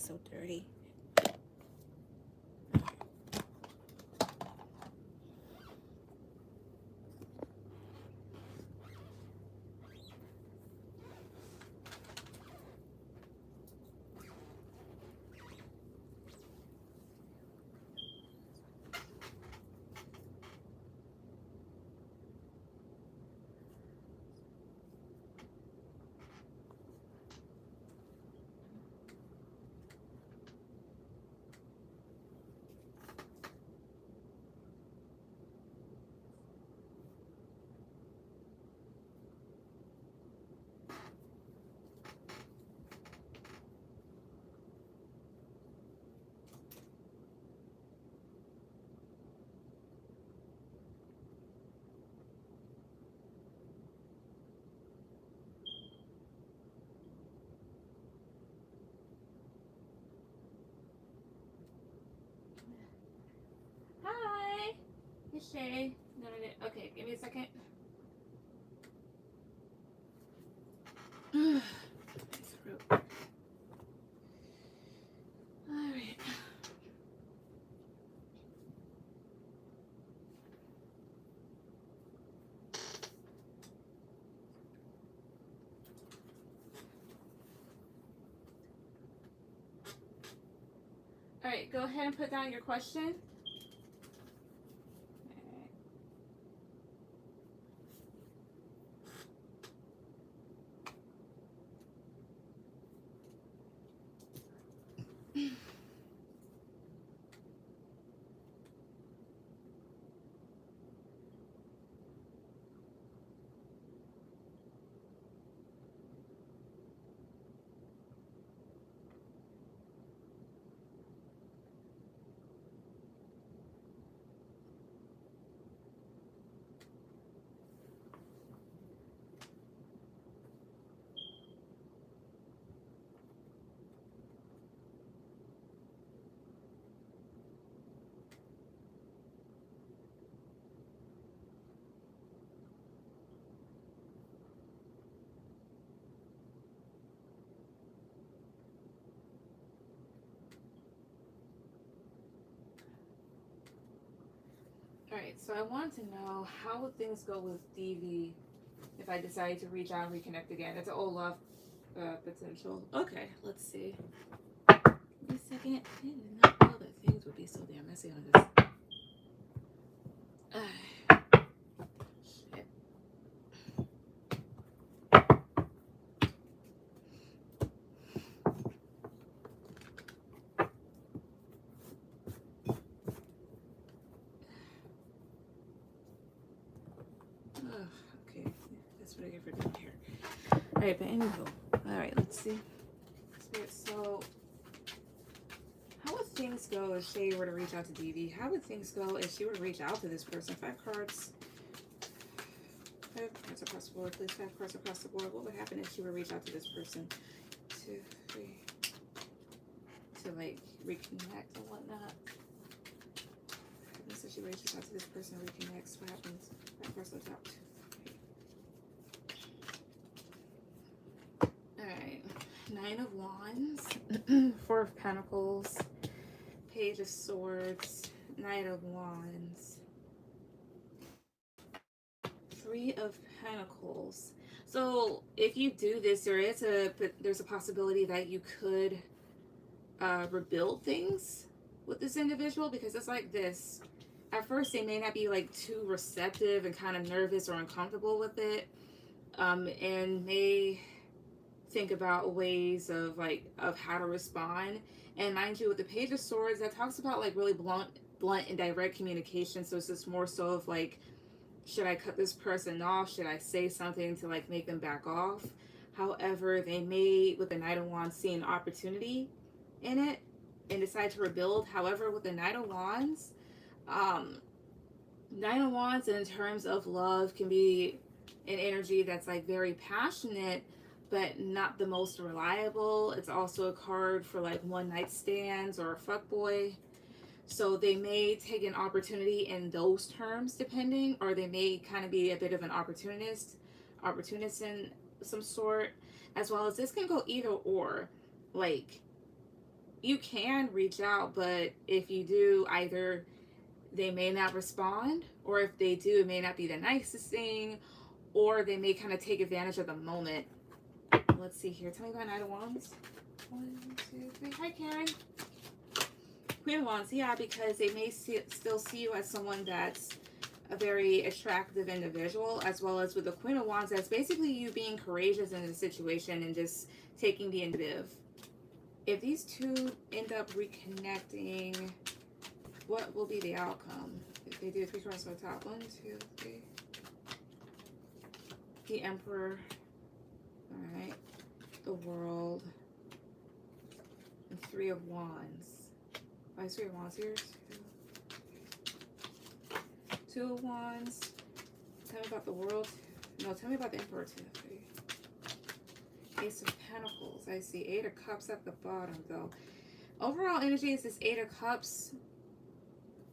so dirty. Hi. Hey, Shay. No. Okay, give me a second. Throat. All right. All right, go ahead and put down your question. All right, so I want to know, how would things go with DV if I decided to reach out and reconnect again? That's an old love potential. Okay, let's see. Give me a second. I did not know that things would be so damn messy on this. Shit. Okay, that's what I get for doing here. All right, but anywho, all right, let's see. So, how would things go if Shay were to reach out to DV? How would things go if she were to reach out to this person? 5 cards. 5 cards across the board, please. 5 cards across the board. What would happen if she were to reach out to this person? 2, 3. To like reconnect and whatnot. What happens if she reaches out to this person and reconnects? What happens? 5 cards on top. 2, 3. Alright. 9 of Wands. 4 of Pentacles. Page of Swords. Knight of Wands. 3 of Pentacles. So if you do this, there's a possibility that you could rebuild things with this individual, because it's like this. At first, they may not be like too receptive and kind of nervous or uncomfortable with it, and may think about ways of how to respond. And mind you, with the Page of Swords, that talks about like really blunt and direct communication. So it's just more so of like, should I cut this person off? Should I say something to like make them back off? However, they may, with the Knight of Wands, see an opportunity in it and decide to rebuild. However, with the Knight of Wands in terms of love can be an energy that's like very passionate, but not the most reliable. It's also a card for like one night stands or a fuckboy. So they may take an opportunity in those terms, depending, or they may kind of be a bit of an opportunist in some sort, as well as this can go either or. Like, you can reach out, but if you do, either they may not respond, or if they do, it may not be the nicest thing, or they may kind of take advantage of the moment. Let's see here. Tell me about Knight of Wands. 1, 2, 3. Hi, Karen. Queen of Wands. Yeah, because they may still see you as someone that's a very attractive individual, as well as with the Queen of Wands, that's basically you being courageous in the situation and just taking the initiative. If these two end up reconnecting, what will be the outcome? If they do 3 cards on the top, 1, 2, 3. The Emperor. All right. The World. And 3 of Wands. Why is 3 of Wands here? 2 of Wands. Tell me about the World. No, tell me about the Emperor too. 3. Ace of Pentacles. I see 8 of Cups at the bottom though. Overall energy is this 8 of Cups.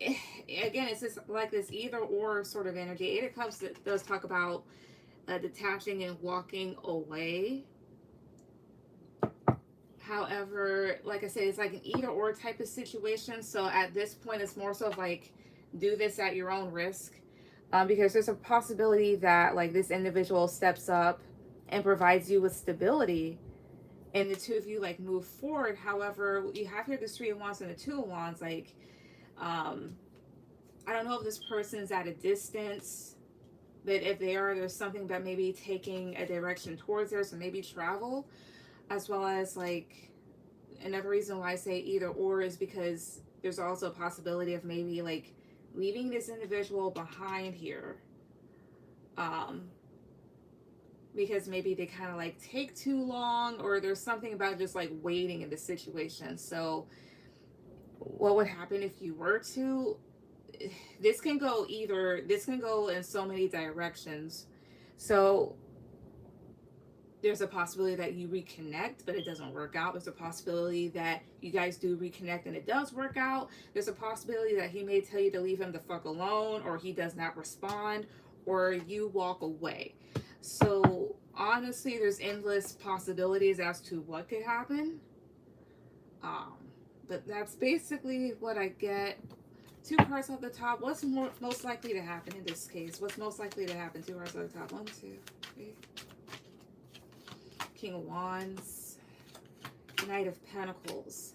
Again, it's just like this either or sort of energy. 8 of Cups does talk about detaching and walking away. However, like I said, it's like an either or type of situation. So at this point, it's more so of like, do this at your own risk. Because there's a possibility that like this individual steps up and provides you with stability, and the two of you like move forward. However, you have here this 3 of Wands and the 2 of Wands. Like, I don't know if this person's at a distance, but if they are, there's something that maybe taking a direction towards there, so maybe travel, as well as like another reason why I say either or is because there's also a possibility of maybe like leaving this individual behind here, because maybe they kind of like take too long, or there's something about just like waiting in the situation. So what would happen if you were to, this can go in so many directions. So there's a possibility that you reconnect, but it doesn't work out. There's a possibility that you guys do reconnect and it does work out. There's a possibility that he may tell you to leave him the fuck alone, or he does not respond, or you walk away. So honestly, there's endless possibilities as to what could happen. But that's basically what I get. 2 cards off the top. What's most likely to happen in this case? What's most likely to happen? 2 cards off the top. 1, 2, 3. King of Wands. Knight of Pentacles.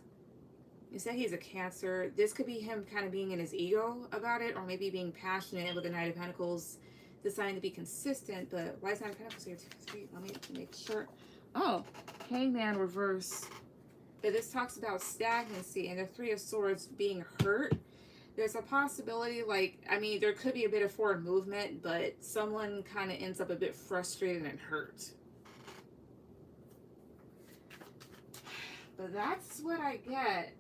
You said he's a Cancer. This could be him kind of being in his ego about it, or maybe being passionate with the Knight of Pentacles, deciding to be consistent. But why is Knight of Pentacles here? 2, 3. Let me make sure. Oh, Hangman reverse. But this talks about stagnancy and the 3 of Swords being hurt. There's a possibility, like, I mean, there could be a bit of forward movement, but someone kind of ends up a bit frustrated and hurt. But that's what I get.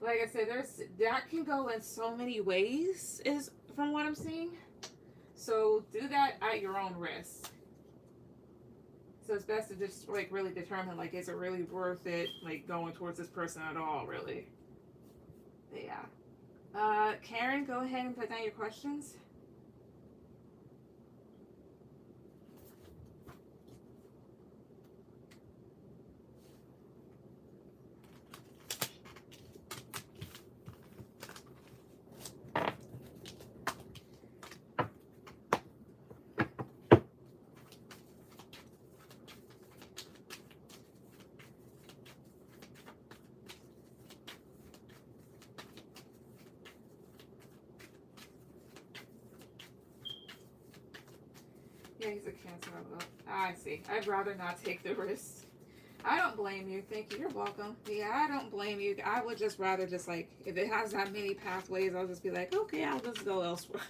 Like I said, that can go in so many ways, is from what I'm seeing. So do that at your own risk. So it's best to just like really determine, like, is it really worth it, like going towards this person at all, really? But yeah. Karen, go ahead and put down your questions. Yeah, he's a Cancer. I see. I'd rather not take the risk. I don't blame you. Thank you. You're welcome. Yeah, I don't blame you. I would just rather just like, if it has that many pathways, I'll just be like, okay, I'll just go elsewhere.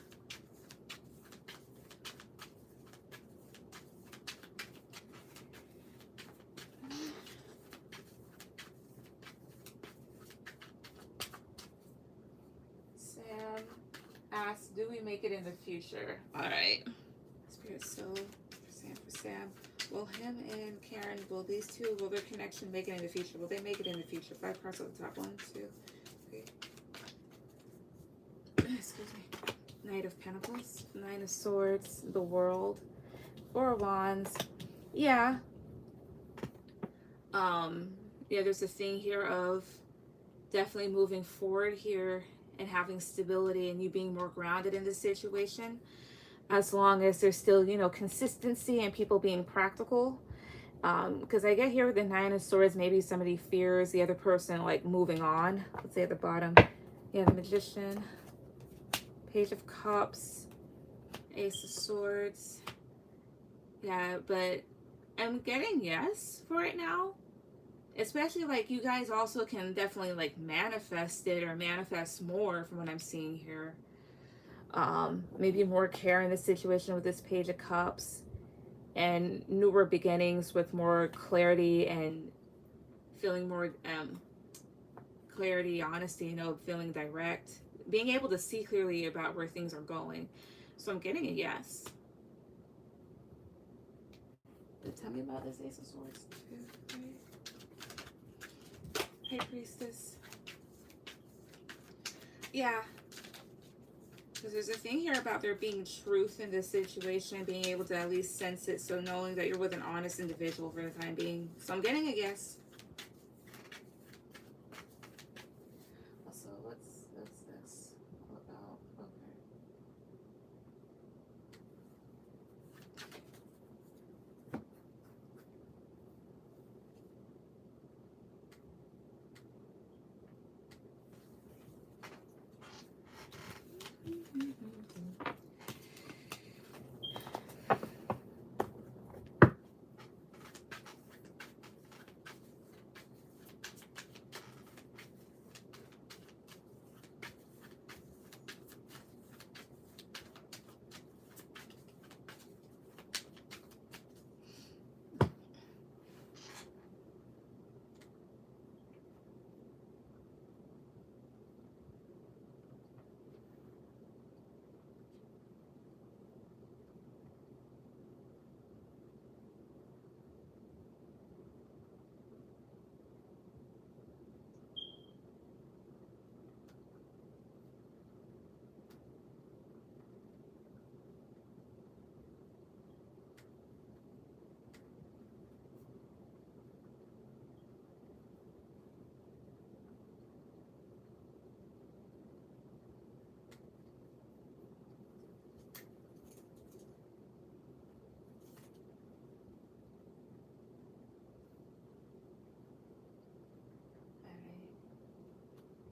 Sam asks, do we make it in the future? All right. Spirit soul for Sam. Will him and Karen, will these two, will their connection make it in the future? Will they make it in the future? 5 cards on the top. 1, 2, 3. Excuse me. Knight of Pentacles, 9 of Swords, the World, 4 of Wands. Yeah. Yeah, there's this thing here of definitely moving forward here and having stability and you being more grounded in this situation, as long as there's still, you know, consistency and people being practical. Because I get here with the Nine of Swords, maybe somebody fears the other person like moving on. Let's say at the bottom, you have the Magician, Page of Cups, Ace of Swords. Yeah, but I'm getting yes for it now. Especially like you guys also can definitely like manifest it or manifest more from what I'm seeing here. Maybe more care in the situation with this Page of Cups and newer beginnings with more clarity and feeling more clarity, honesty, you know, feeling direct, being able to see clearly about where things are going. So I'm getting a yes. But tell me about this Ace of Swords too. High Priestess. Yeah. Because there's a thing here about there being truth in this situation, being able to at least sense it, so knowing that you're with an honest individual for the time being. So I'm getting a yes. Also, what's this all about? Okay.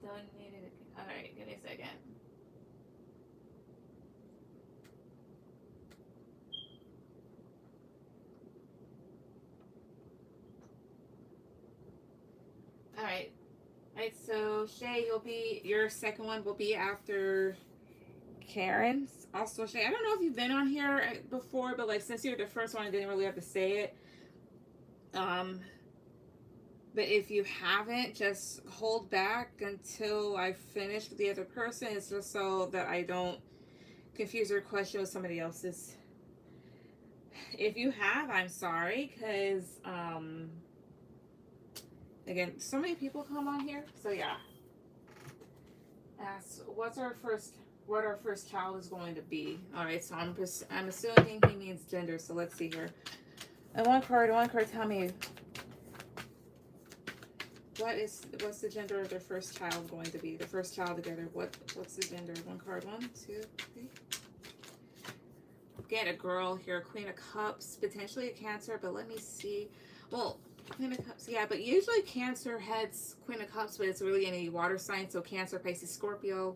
Don't need it. Alright, give me a second. Alright. Alright, so Shay, your second one will be after Karen's. Also, Shay, I don't know if you've been on here before, but like since you're the first one, I didn't really have to say it. But if you haven't, just hold back until I finish with the other person. It's just so that I don't confuse your question with somebody else's. If you have, I'm sorry, because again, so many people come on here. So yeah. Ask what our first child is going to be. All right, so I'm assuming he means gender. So let's see here. And one card, tell me what's the gender of their first child going to be? The first child together. What's the gender? One card. 1, 2, 3. Get a girl here. Queen of Cups. Potentially a Cancer, but let me see. Well, Queen of Cups. Yeah, but usually Cancer heads Queen of Cups, but it's really any water sign. So Cancer, Pisces, Scorpio.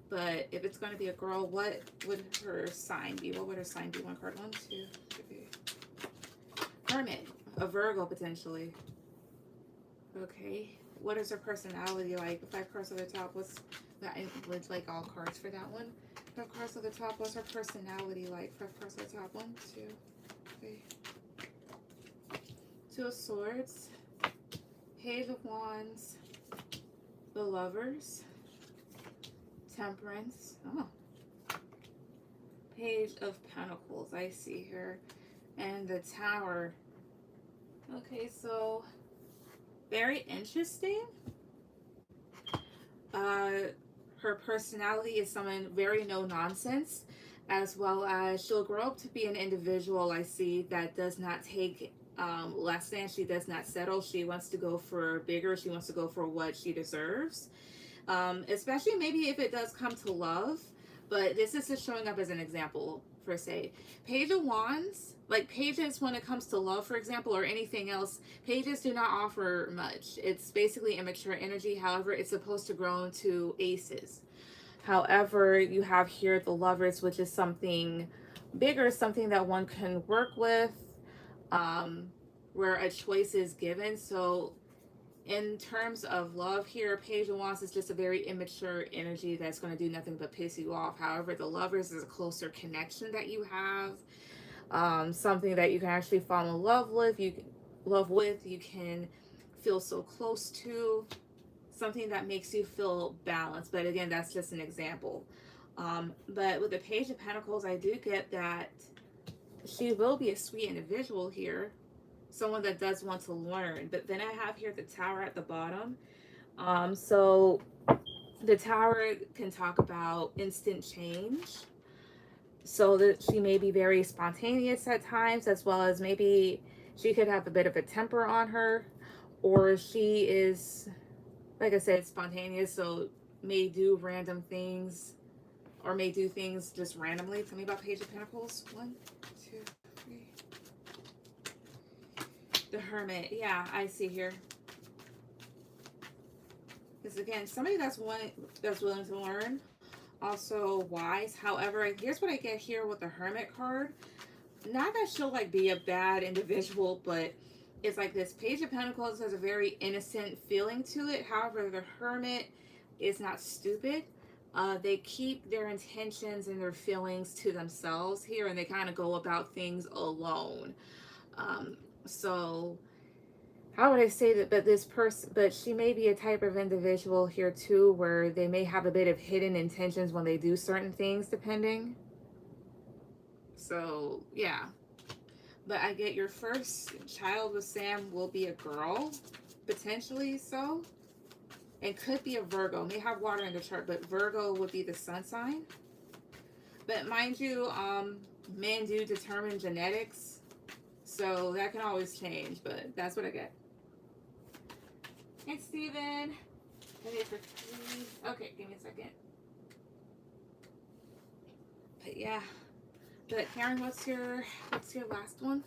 But if it's going to be a girl, what would her sign be? What would her sign be? One card. 1, 2, 3. Hermit. A Virgo, potentially. Okay. What is her personality like? The 5 cards at the top. What's that? I would like all cards for that one. 5 cards at the top. What's her personality like? 5 cards at the top. 1, 2, 3. 2 of Swords. Page of Wands. The Lovers. Temperance. Oh. Page of Pentacles. I see here. And the Tower. Okay, so very interesting. Her personality is someone very no nonsense, as well as she'll grow up to be an individual, I see, that does not take less than. She does not settle. She wants to go for bigger. She wants to go for what she deserves. Especially maybe if it does come to love. But this is just showing up as an example, per se. Page of Wands, like pages when it comes to love, for example, or anything else, pages do not offer much. It's basically immature energy. However, it's supposed to grow into aces. However, you have here the Lovers, which is something bigger, something that one can work with, um, where a choice is given. So in terms of love here, Page of Wands is just a very immature energy that's going to do nothing but piss you off. However, the Lovers is a closer connection that you have, something that you can actually fall in love with. You can feel so close to, something that makes you feel balanced. But again, that's just an example. But with the Page of Pentacles, I do get that she will be a sweet individual here, someone that does want to learn. But then I have here the Tower at the bottom. So the Tower can talk about instant change, so that she may be very spontaneous at times, as well as maybe she could have a bit of a temper on her, or she is, like I said, spontaneous, so may do random things, or may do things just randomly. Tell me about Page of Pentacles. 1, 2, 3. The Hermit. Yeah, I see here. Because again, somebody that's willing to learn, also wise. However, here's what I get here with the Hermit card. Not that she'll like be a bad individual, but it's like this Page of Pentacles has a very innocent feeling to it. However, the Hermit is not stupid. They keep their intentions and their feelings to themselves here, and they kind of go about things alone. So how would I say that? But she may be a type of individual here too, where they may have a bit of hidden intentions when they do certain things, depending. So yeah. But I get your first child with Sam will be a girl, potentially so. And could be a Virgo. May have water in the chart, but Virgo would be the sun sign. But mind you, men do determine genetics, so that can always change, but that's what I get. Hey, Steven. Okay, give me a second. But yeah. But Karen, what's your last one?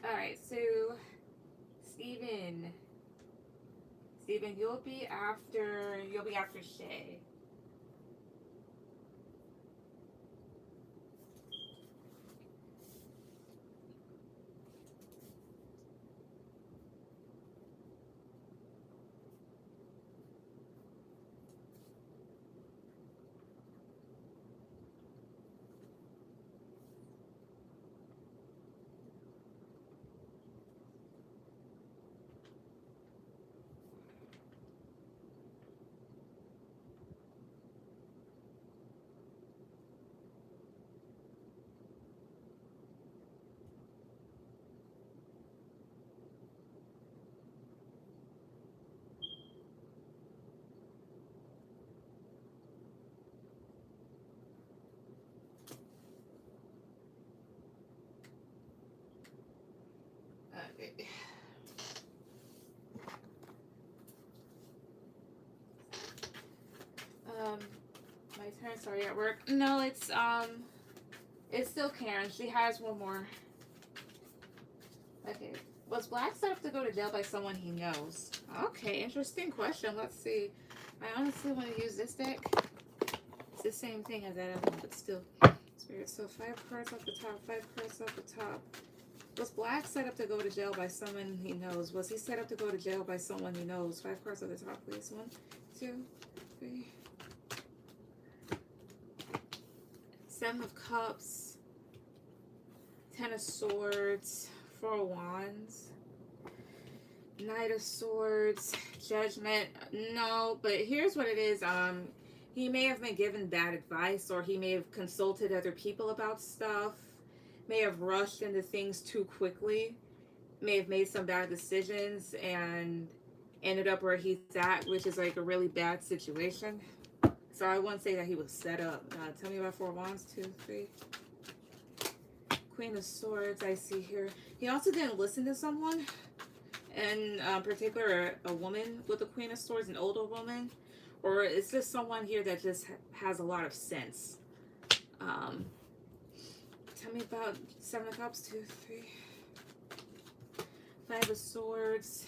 Alright, so Steven, you'll be after Shay. Okay. My turn. Sorry, at work. No, it's still Karen. She has one more. Okay. Was Black set up to go to jail by someone he knows? Okay, interesting question. Let's see. I honestly want to use this deck. It's the same thing as that other one, but still. Spirit. So 5 cards off the top. 5 cards off the top. Was Black set up to go to jail by someone he knows? Was he set up to go to jail by someone he knows? 5 cards off the top, please. 1, 2, 3. 7 of Cups. 10 of Swords. 4 of Wands. Knight of Swords. Judgment. No, but here's what it is. He may have been given bad advice, or he may have consulted other people about stuff. May have rushed into things too quickly, may have made some bad decisions and ended up where he's at, which is like a really bad situation. So I wouldn't say that he was set up. Tell me about 4 Wands. 2, 3. Queen of Swords, I see here. He also didn't listen to someone, in particular, a woman with the Queen of Swords, an older woman, or it's just someone here that just has a lot of sense. Um, Tell me about Seven of Cups, 2, 3, Five of Swords.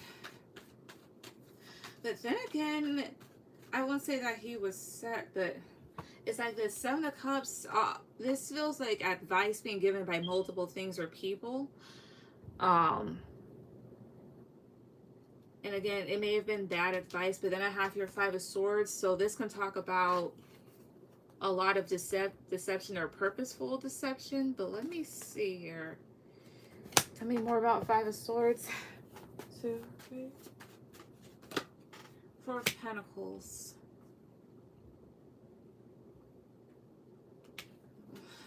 But then again, I won't say that he was set, but it's like the Seven of Cups. This feels like advice being given by multiple things or people. And again, it may have been bad advice, but then I have here Five of Swords. So this can talk about a lot of deception or purposeful deception. But let me see here. Tell me more about Five of Swords. 2, 3, 4 of Pentacles.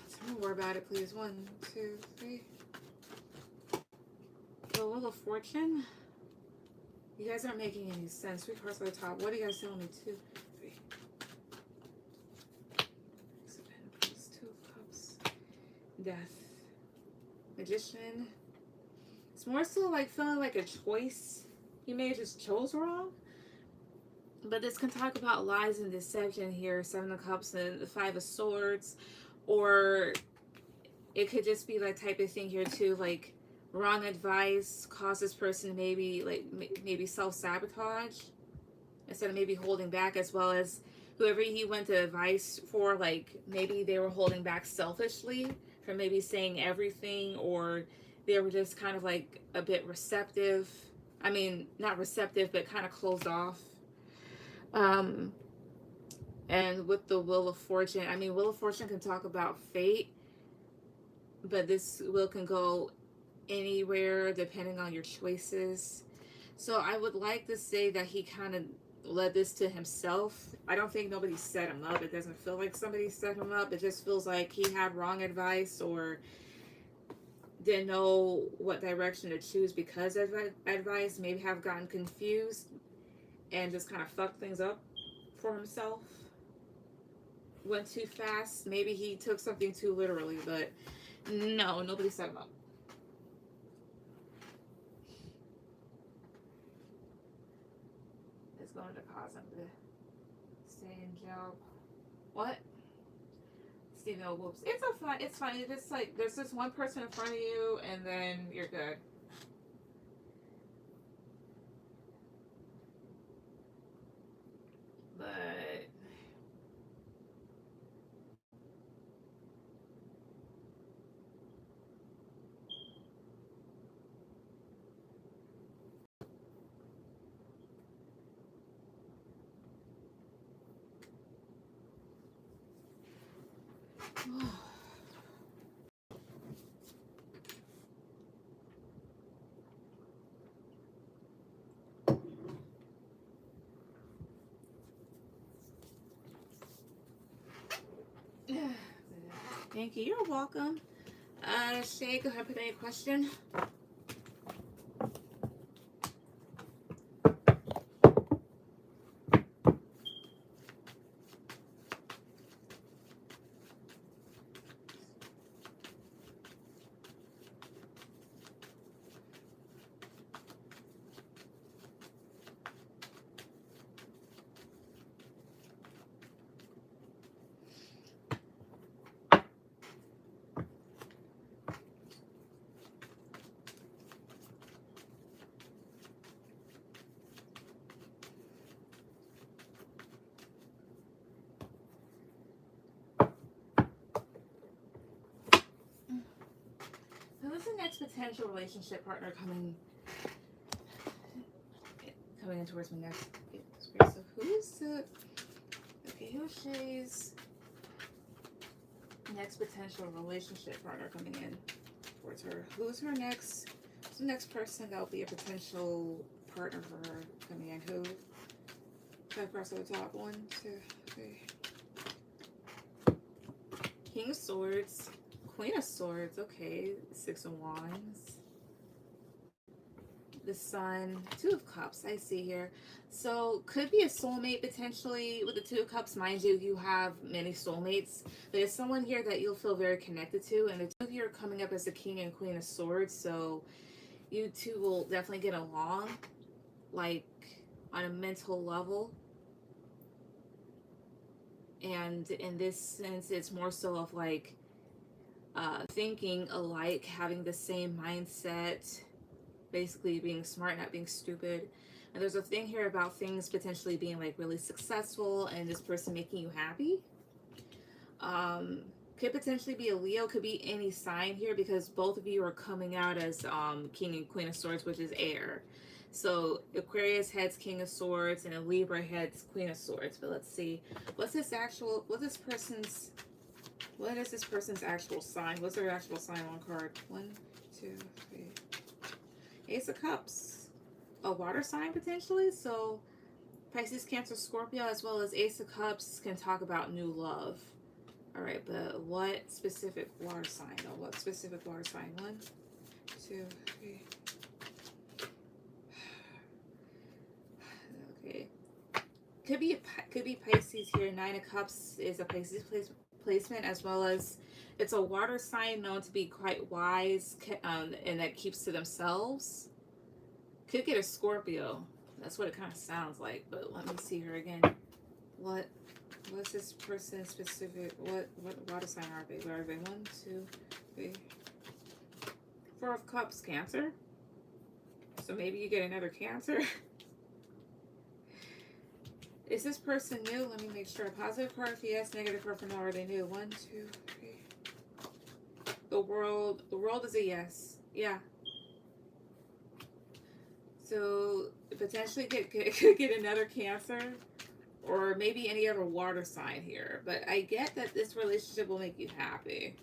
Tell me more about it, please. 1, 2, 3. The Wheel of Fortune. You guys aren't making any sense. 3 cards on the top. What are you guys telling me? 2, 3. Ace of Pentacles, 2 of Cups. Death. Magician. It's more so like feeling like a choice. You may have just chose wrong. But this can talk about lies and deception here. 7 of Cups and the 5 of Swords. Or it could just be that type of thing here too. Like wrong advice causes this person to maybe self-sabotage instead of maybe holding back, as well as whoever he went to advice for, like maybe they were holding back selfishly from maybe saying everything, or they were just kind of like a bit receptive. I mean, not receptive, but kind of closed off. And with the Wheel of Fortune, I mean, Wheel of Fortune can talk about fate, but this wheel can go anywhere depending on your choices. So I would like to say that he kind of led this to himself. I don't think nobody set him up. It doesn't feel like somebody set him up. It just feels like he had wrong advice or didn't know what direction to choose because of advice, maybe have gotten confused and just kind of fucked things up for himself. Went too fast. Maybe he took something too literally, but no, nobody set him up. It's going to cause him to stay in jail. What? Steven, oh, whoops. It's a fine. It's fine. It's just like there's just one person in front of you, and then you're good. But thank you. You're welcome. Shay, go ahead and put any question. So what's the next potential relationship partner coming in towards me next? So who's the who's Shay's next potential relationship partner coming in towards her? Who's the next person that'll be a potential partner for her coming in? Who? Five cards at the top. 1, 2, 3. King of Swords. Queen of Swords, okay. 6 of Wands. the Sun, Two of Cups, I see here. So could be a soulmate potentially with the Two of Cups. Mind you, you have many soulmates. There's someone here that you'll feel very connected to, and the two of you are coming up as the King and Queen of Swords, so you two will definitely get along, like, on a mental level. And in this sense, it's more so of like thinking alike, having the same mindset, basically being smart, not being stupid. And there's a thing here about things potentially being like really successful and this person making you happy. Could potentially be a Leo, could be any sign here because both of you are coming out as King and Queen of Swords, which is air. So Aquarius heads King of Swords and a Libra heads Queen of Swords. But let's see, what is this person's actual sign? What's their actual sign on card? 1, 2, 3. Ace of Cups. A water sign potentially. So Pisces, Cancer, Scorpio, as well as Ace of Cups can talk about new love. All right, but what specific water sign though? What specific water sign? 1, 2, 3. Okay. Could be Pisces here. 9 of Cups is a Pisces placement, as well as it's a water sign known to be quite wise and that keeps to themselves. Could get a Scorpio. That's what it kind of sounds like. But let me see her again. What's this person specific? What water sign are they? Where are they? 1, 2, 3. 4 of Cups, Cancer. So maybe you get another Cancer. Is this person new? Let me make sure. Positive card for yes, negative card for no. Are they new? 1, 2, 3. The world is a yes. Yeah. So potentially could get another Cancer, or maybe any other water sign here. But I get that this relationship will make you happy.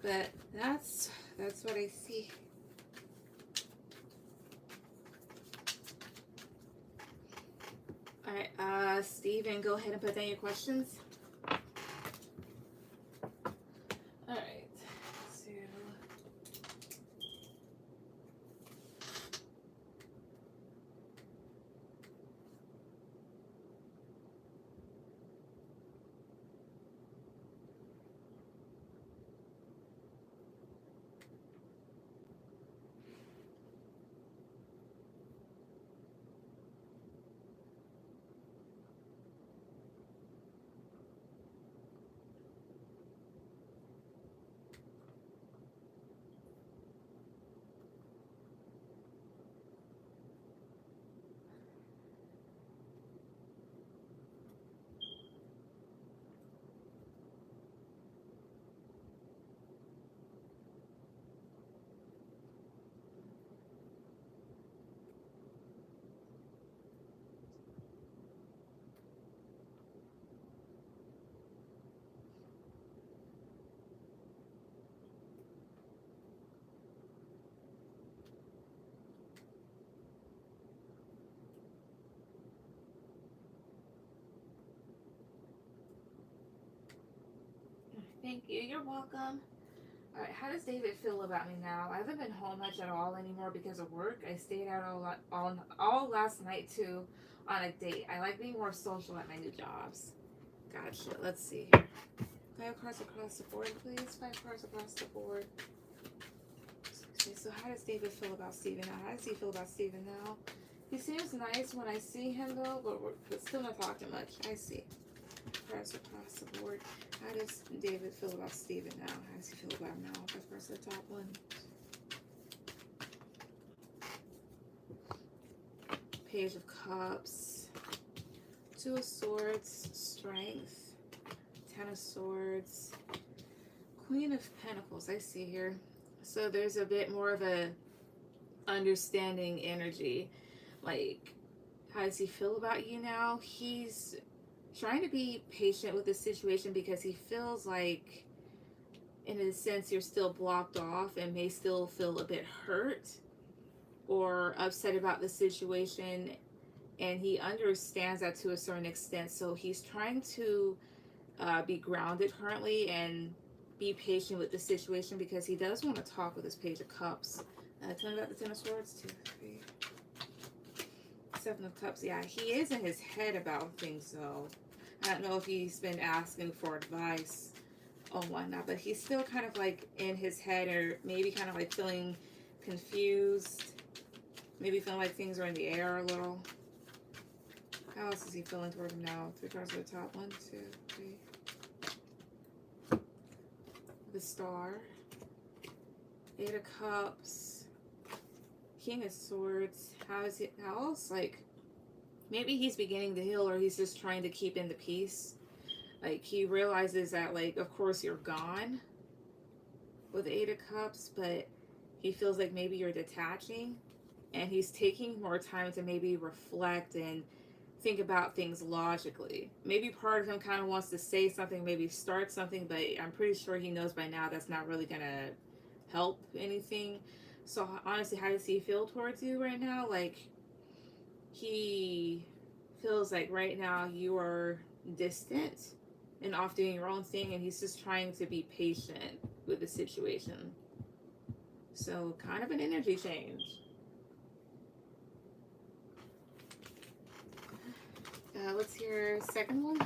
But that's what I see. All right, Steven, go ahead and put down your questions. All right, so thank you. You're welcome. All right, how does David feel about me now? I haven't been home much at all anymore because of work. I stayed out all last night too on a date. I like being more social at my new jobs. Gotcha. Let's see here. 5 cards across the board, please. 5 cards across the board. Okay, so how does David feel about Steven now? How does he feel about Steven now? He seems nice when I see him though, but still not talking much. I see. Cards across the board. How does David feel about Steven now? How does he feel about him now? That's first the top one. Page of Cups. 2 of Swords. Strength. 10 of Swords. Queen of Pentacles. I see here. So there's a bit more of a understanding energy. Like, how does he feel about you now? He's trying to be patient with the situation because he feels like, in a sense, you're still blocked off and may still feel a bit hurt or upset about the situation, and he understands that to a certain extent. So he's trying to be grounded currently and be patient with the situation, because he does want to talk with his Page of Cups. Tell me about the Ten of Swords. 2, 3, Seven of Cups. Yeah, he is in his head about things, though. I don't know if he's been asking for advice on whatnot, but he's still kind of like in his head, or maybe kind of like feeling confused. Maybe feeling like things are in the air a little. How else is he feeling toward him now? 3 cards at the top. 1, 2, 3. The Star. 8 of Cups. King of Swords. How else? Like, maybe he's beginning to heal, or he's just trying to keep in the peace. Like, he realizes that, like, of course you're gone with the 8 of Cups, but he feels like maybe you're detaching, and he's taking more time to maybe reflect and think about things logically. Maybe part of him kind of wants to say something, maybe start something, but I'm pretty sure he knows by now that's not really going to help anything. So honestly, how does he feel towards you right now? Like, he feels like right now you are distant and off doing your own thing, and he's just trying to be patient with the situation. So kind of an energy change. Let's hear second one.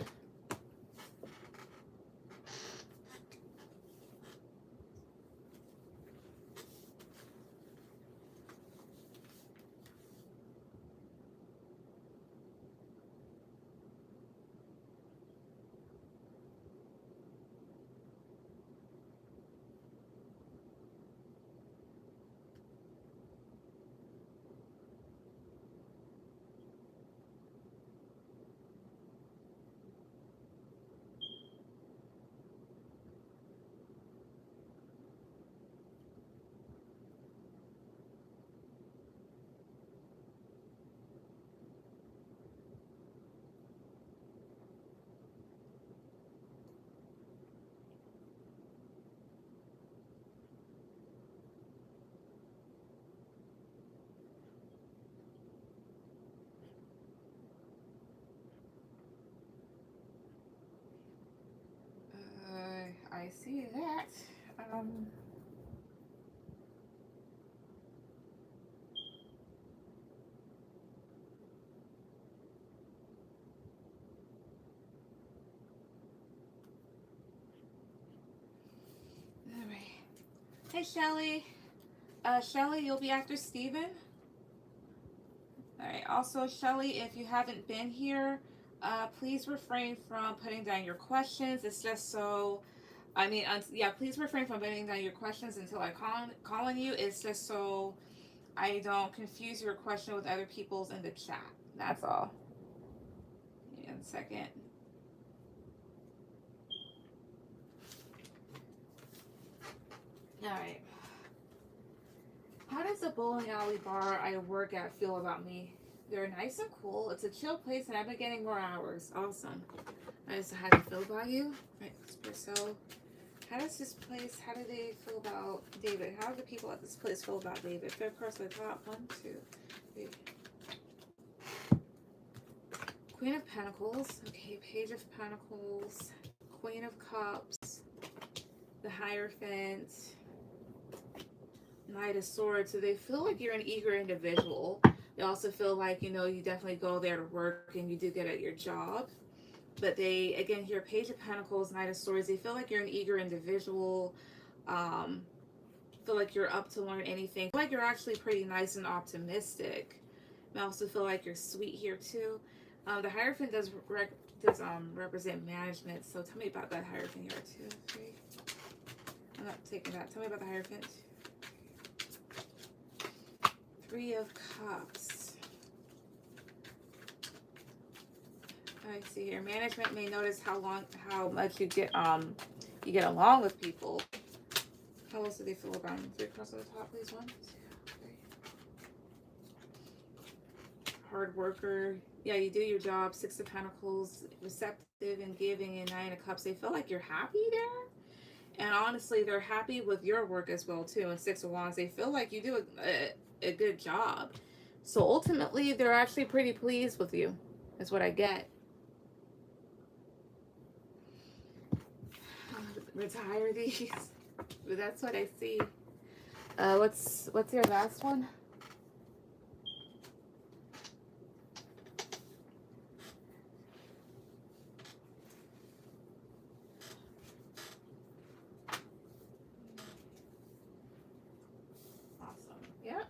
I see that. All right. Hey, Shelly. Shelly, you'll be after Steven. All right. Also, Shelly, if you haven't been here, please refrain from putting down your questions. It's just so, yeah, please refrain from putting down your questions until I call on you. It's just so I don't confuse your question with other people's in the chat. That's all. Give me a second. All right. How does the bowling alley bar I work at feel about me? They're nice and cool. It's a chill place, and I've been getting more hours. Awesome. How does it feel about you? Right, so how does this place, how do they feel about David? How do the people at this place feel about David? Third card to the top. 1, 2, 3. Queen of Pentacles. Okay, Page of Pentacles. Queen of Cups. The Hierophant. Knight of Swords. So they feel like you're an eager individual. They also feel like, you definitely go there to work and you do good at your job. But they, again, here, Page of Pentacles, Knight of Swords, they feel like you're an eager individual. Feel like you're up to learn anything. Feel like you're actually pretty nice and optimistic. I also feel like you're sweet here too. The Hierophant does represent management. So tell me about that Hierophant here. 2, 3. I'm not taking that. Tell me about the Hierophant. 3 of Cups. I see here. Management may notice how much you get along with people. How else do they feel about him? 3 across the top, please. 1, 2, 3. Hard worker. Yeah, you do your job. 6 of Pentacles. Receptive and giving, and 9 of Cups. They feel like you're happy there. And honestly, they're happy with your work as well too. And 6 of Wands. They feel like you do a good job. So ultimately, they're actually pretty pleased with you. Is what I get. retire these. But that's what I see. What's your last one? Awesome. Yeah.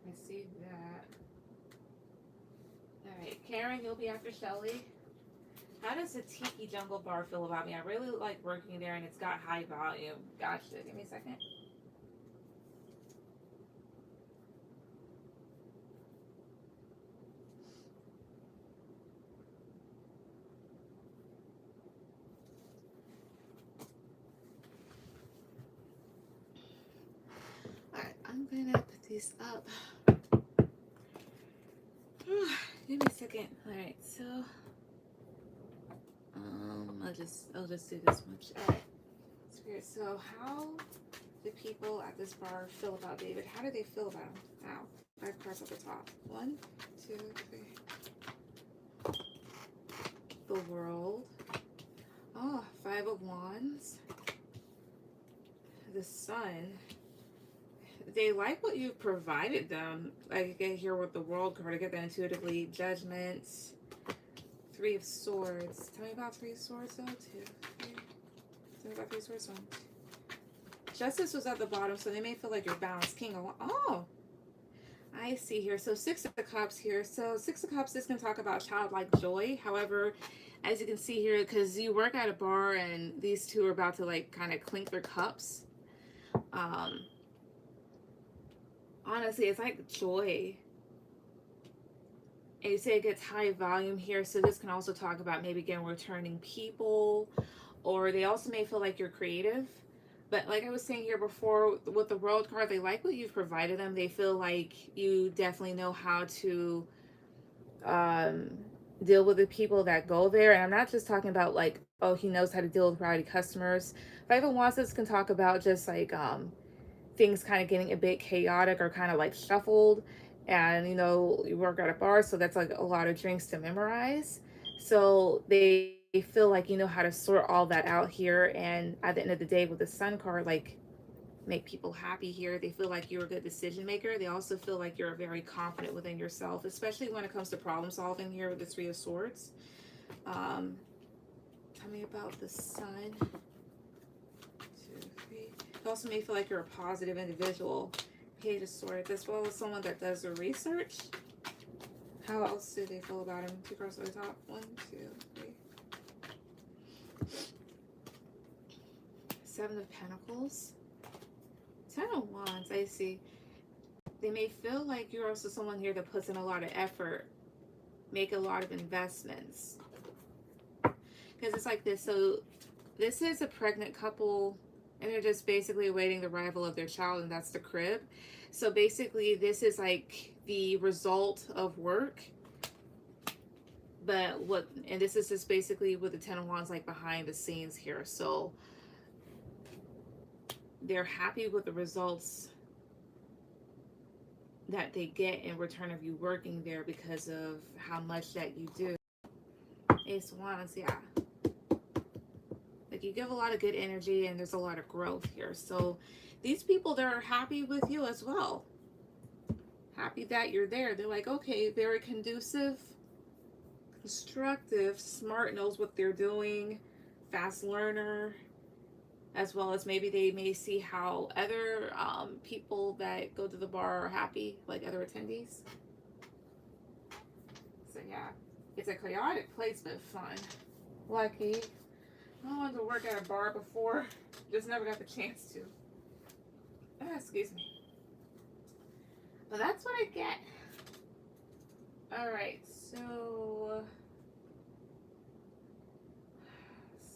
I see that. All right, Karen, you'll be after Shelly. How does the Tiki Jungle Bar feel about me? I really like working there, and it's got high volume. Gotcha. Give me a second. All right, I'm gonna put these up. Give me a second. All right, so I'll just do this much. All right. Spirit. So how do people at this bar feel about David? How do they feel about him now? 5 cards at the top. 1, 2, 3. The World. Oh, 5 of Wands. The Sun. They like what you provided them. I get here with the World card. I get that intuitively. Judgment. 3 of Swords. Tell me about 3 of Swords though. 2, 3. Tell me about 3 of Swords. 1, 2. Justice was at the bottom, so they may feel like you're balanced. King of... Oh! I see here. So 6 of Cups here. So 6 of Cups is going to talk about childlike joy. However, as you can see here, because you work at a bar and these two are about to like kind of clink their cups. Honestly, it's like joy. And you say it gets high volume here. So this can also talk about maybe again returning people, or they also may feel like you're creative. But like I was saying here before, with the World card, they like what you've provided them. They feel like you definitely know how to deal with the people that go there. And I'm not just talking about like, oh, he knows how to deal with rowdy customers. Five of Wands can talk about just like things kind of getting a bit chaotic or kind of like shuffled. And you know, you work at a bar, so that's like a lot of drinks to memorize. So they feel like you know how to sort all that out here. And at the end of the day, with the Sun card, like make people happy here. They feel like you're a good decision maker. They also feel like you're very confident within yourself, especially when it comes to problem solving here with the 3 of Swords. Tell me about the Sun. 2, 3. You also may feel like you're a positive individual. Page of Swords, as well as someone that does the research. How else do they feel about him? 2 cards at the top. 1, 2, 3. 7 of Pentacles. 10 of Wands. I see. They may feel like you're also someone here that puts in a lot of effort, make a lot of investments. Because it's like this. So this is a pregnant couple, and they're just basically awaiting the arrival of their child, and that's the crib. So basically this is like the result of work. But and this is just basically with the 10 of Wands, like behind the scenes here. So they're happy with the results that they get in return of you working there because of how much that you do. Ace of Wands, yeah. Like you give a lot of good energy and there's a lot of growth here. So these people, they're happy with you as well. Happy that you're there. They're like, okay, very conducive, constructive, smart, knows what they're doing, fast learner, as well as maybe they may see how other people that go to the bar are happy, like other attendees. So yeah, it's a chaotic place, but fun. Lucky. I wanted to work at a bar before, just never got the chance to. Excuse me. But that's what I get. Alright, so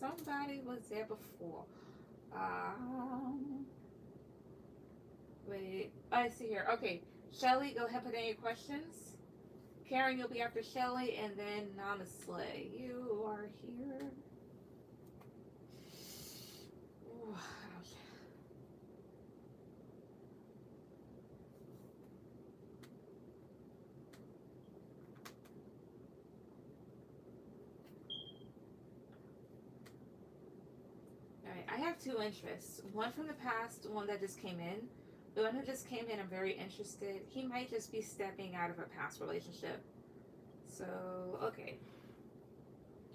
somebody was there before. Wait, I see here. Okay, Shelly, go ahead and put any questions. Karen, you'll be after Shelly, and then Namaste. You are here. Ooh, ouch. Alright, I have 2 interests. One from the past, one that just came in. The one who just came in, I'm very interested. He might just be stepping out of a past relationship. So, okay.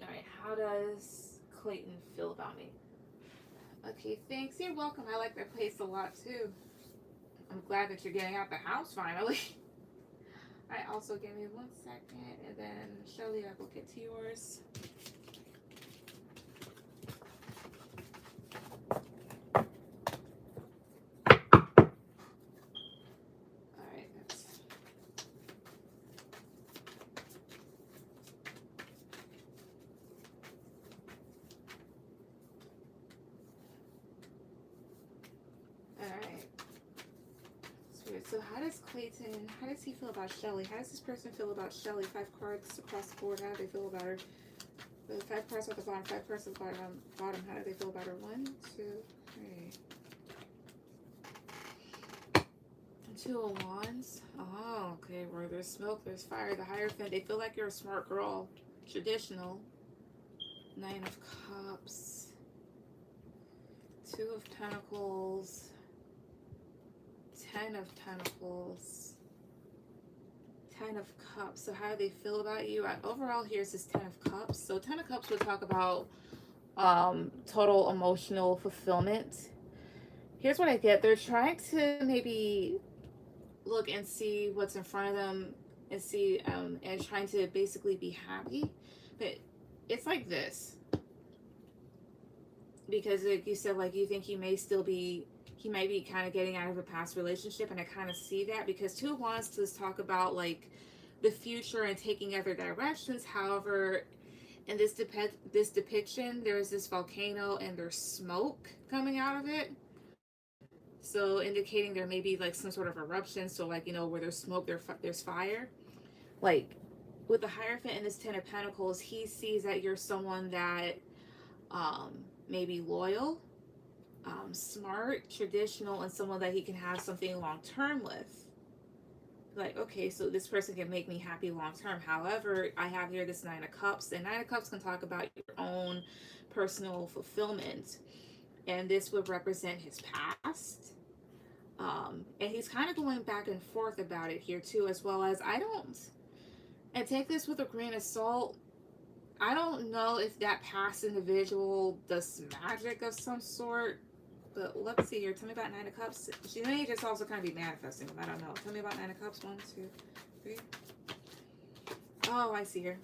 Alright, how does Clayton feel about me? Okay, thanks. You're welcome. I like their place a lot too. I'm glad that you're getting out the house finally. Alright, also give me 1 second, and then Shelly, I will get to yours. So how does Clayton, how does he feel about Shelly? How does this person feel about Shelly? 5 cards across the board. How do they feel about her? The 5 cards at the bottom, 5 cards at the bottom. How do they feel about her? 1, 2, 3. 2 of Wands. Oh, okay. Where there's smoke, there's fire. The Hierophant. They feel like you're a smart girl. Traditional. 9 of Cups. 2 of Pentacles. 10 of Pentacles, 10 of Cups. So how do they feel about you? Overall, here's this 10 of Cups. So 10 of Cups would talk about total emotional fulfillment. Here's what I get. They're trying to maybe look and see what's in front of them and see and trying to basically be happy. But it's like this. Because like you said, like you think he may still be, he might be kind of getting out of a past relationship, and I kind of see that because 2 of Wands does talk about like the future and taking other directions. However, in this depiction, there's this volcano and there's smoke coming out of it. So indicating there may be like some sort of eruption. So like, you know, where there's smoke, there's fire. Like with the Hierophant and this 10 of Pentacles, he sees that you're someone that may be loyal, smart, traditional, and someone that he can have something long-term with. Like, okay, so this person can make me happy long-term. However, I have here this 9 of Cups, and 9 of Cups can talk about your own personal fulfillment, and this would represent his past. And he's kind of going back and forth about it here too, as well as and take this with a grain of salt, I don't know if that past individual does magic of some sort, but let's see here. Tell me about 9 of Cups. She may just also kind of be manifesting them. I don't know. Tell me about 9 of Cups. 1, 2, 3. Oh, I see here.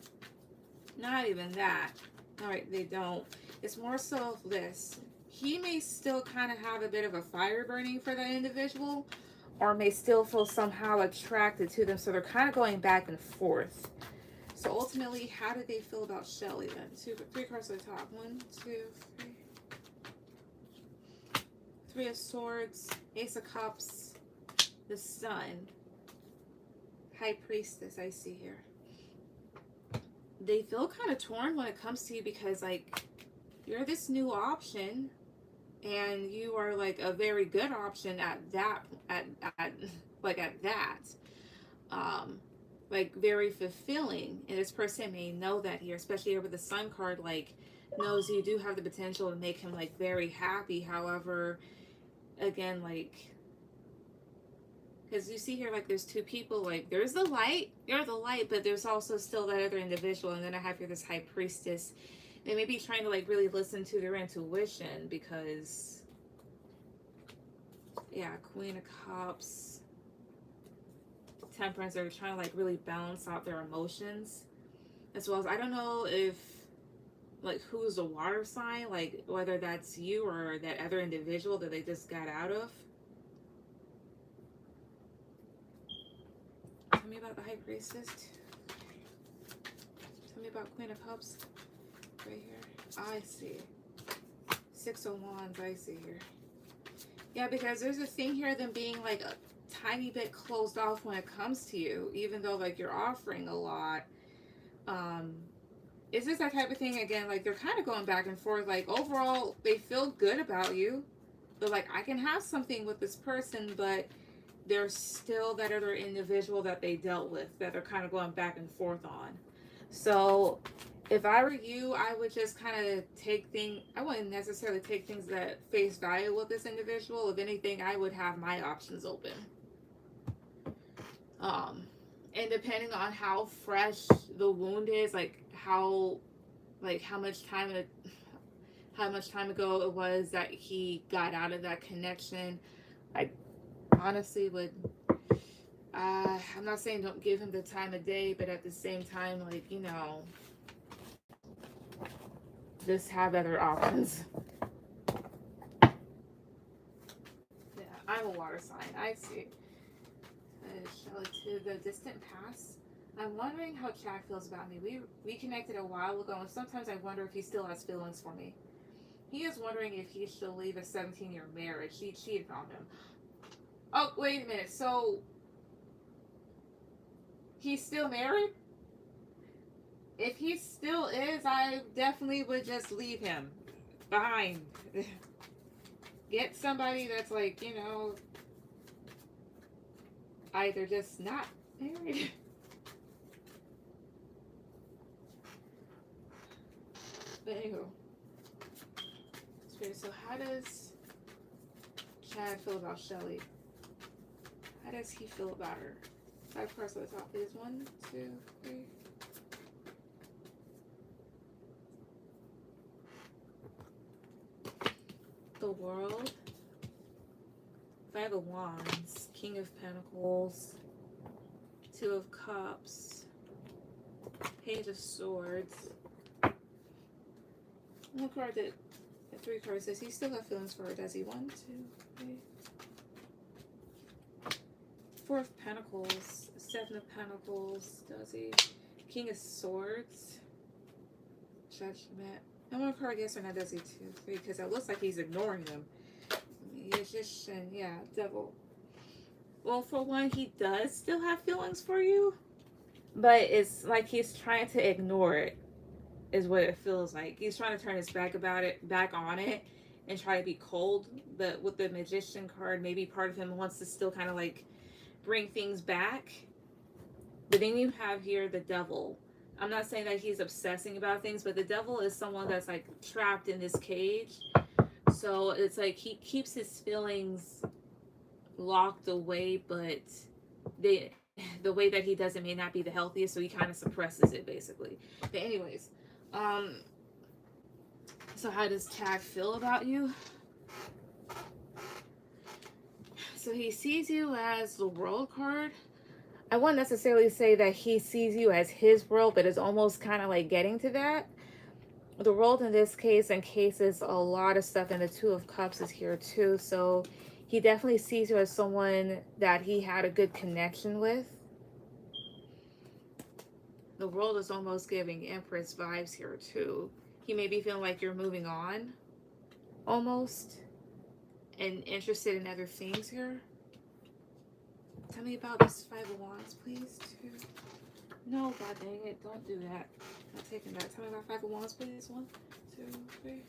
Not even that. All right, they don't. It's more so of this. He may still kind of have a bit of a fire burning for that individual, or may still feel somehow attracted to them. So they're kind of going back and forth. So ultimately, how do they feel about Shelly then? Three cards at the top. One, two, three. Three of Swords, Ace of Cups, the Sun, High Priestess, I see here. They feel kind of torn when it comes to you because, like, you're this new option and you are, like, a very good option at that, at that. Like, very fulfilling. And this person may know that here, especially over the Sun card, like, knows you do have the potential to make him, like, very happy. However, again, like, because you see here, like, there's two people, like, there's the light, you're the light, but there's also still that other individual. And then I have here this High Priestess. They may be trying to, like, really listen to their intuition because, yeah, Queen of Cups, Temperance, they're trying to, like, really balance out their emotions. As well as, I don't know if, like, who's the water sign, like, whether that's you or that other individual that they just got out of. Tell me about the High Priestess. Tell me about Queen of Cups. Right here. I see. Six of Wands, I see here. Yeah, because there's a thing here, them being, like, a tiny bit closed off when it comes to you, even though, like, you're offering a lot. Is this that type of thing, again, like, they're kind of going back and forth, like, overall, they feel good about you. They're like, I can have something with this person, but there's still that other individual that they dealt with that they're kind of going back and forth on. So if I were you, I would just kind of take things, I wouldn't necessarily take things at face value with this individual. If anything, I would have my options open. And depending on how fresh the wound is, like how much time ago it was that he got out of that connection, I honestly would, I'm not saying don't give him the time of day, but at the same time, like, you know, just have other options. Yeah, I'm a water sign. I see. To the distant past. I'm wondering how Chad feels about me. We reconnected a while ago, and sometimes I wonder if he still has feelings for me. He is wondering if he should leave a 17-year marriage. She cheated on him. Oh, wait a minute. So, he's still married? If he still is, I definitely would just leave him behind. Get somebody that's, like, you know, either just not married. But anywho. So how does Chad feel about Shelly? How does he feel about her? 5 cards at the top. Is 1, 2, 3. The World. 5 of Wands. King of Pentacles. 2 of Cups. Page of Swords. One card that, 3 cards says he still got feelings for her, does he? 1, 2, 3. 4 of Pentacles. 7 of Pentacles, does he? King of Swords. Judgment. And one card, yes or no, does he? 2, 3, because it looks like he's ignoring them. Magician, yeah, Devil. Well, for one, he does still have feelings for you, but it's like he's trying to ignore it, is what it feels like. He's trying to turn his back on it, and try to be cold. But with the Magician card, maybe part of him wants to still kind of like bring things back. But then you have here the Devil. I'm not saying that he's obsessing about things, but the Devil is someone that's like trapped in this cage. So it's like he keeps his feelings locked away, but the way that he does it may not be the healthiest, so he kind of suppresses it basically. But anyways, so how does Chad feel about you? So he sees you as the World card. I wouldn't necessarily say that he sees you as his world, but it's almost kind of like getting to that. The world in this case encases a lot of stuff, and the Two of Cups is here too. So he definitely sees you as someone that he had a good connection with. The world is almost giving Empress vibes here too. He may be feeling like you're moving on, almost, and interested in other things here. Tell me about this Five of Wands, please, too. No, god dang it, don't do that. Not taking that. Tell me about Five of Wands, please. 1, 2, 3.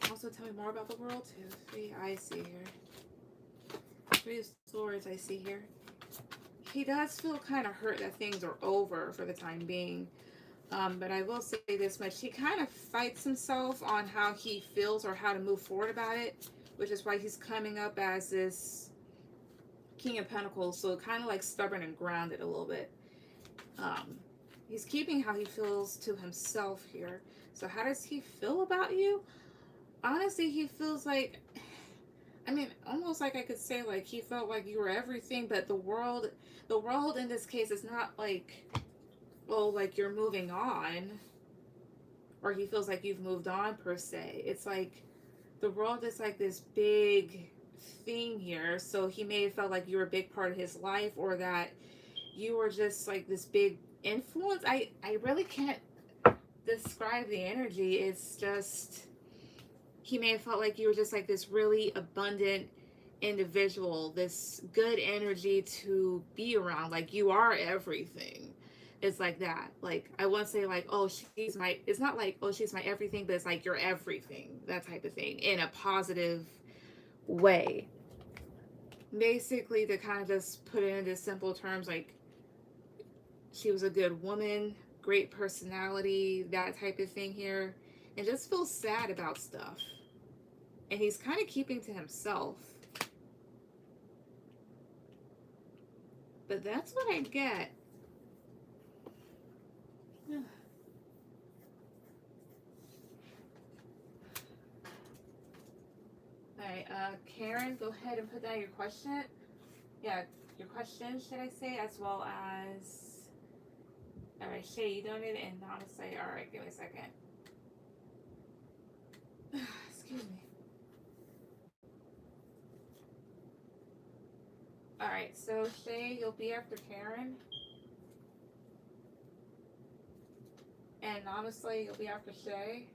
Also, tell me more about the world, 2, 3. I see here. 3 of Swords, I see here. He does feel kind of hurt that things are over for the time being. But I will say this much. He kind of fights himself on how he feels or how to move forward about it, which is why he's coming up as this King of Pentacles, so kind of like stubborn and grounded a little bit. He's keeping how he feels to himself here. So how does he feel about you? Honestly, he feels like, I mean, almost like I could say like he felt like you were everything, but the world in this case is not like, well, like you're moving on, or he feels like you've moved on per se. It's like the world is like this big thing here, so he may have felt like you were a big part of his life, or that you were just like this big influence. I really can't describe the energy. It's just he may have felt like you were just like this really abundant individual, this good energy to be around, like you are everything. It's like that. Like I won't say like, oh, she's my, it's not like, oh, she's my everything, but it's like you're everything, that type of thing, in a positive way. Basically, to kind of just put it into simple terms, like she was a good woman, great personality, that type of thing here, and just feels sad about stuff. And he's kind of keeping to himself. But that's what I get. Alright, Karen, go ahead and put down your question. Yeah, your question, should I say, as well as... Alright, Shay, you donated, and honestly, alright, give me a second. Excuse me. Alright, so Shay, you'll be after Karen. And honestly, you'll be after Shay.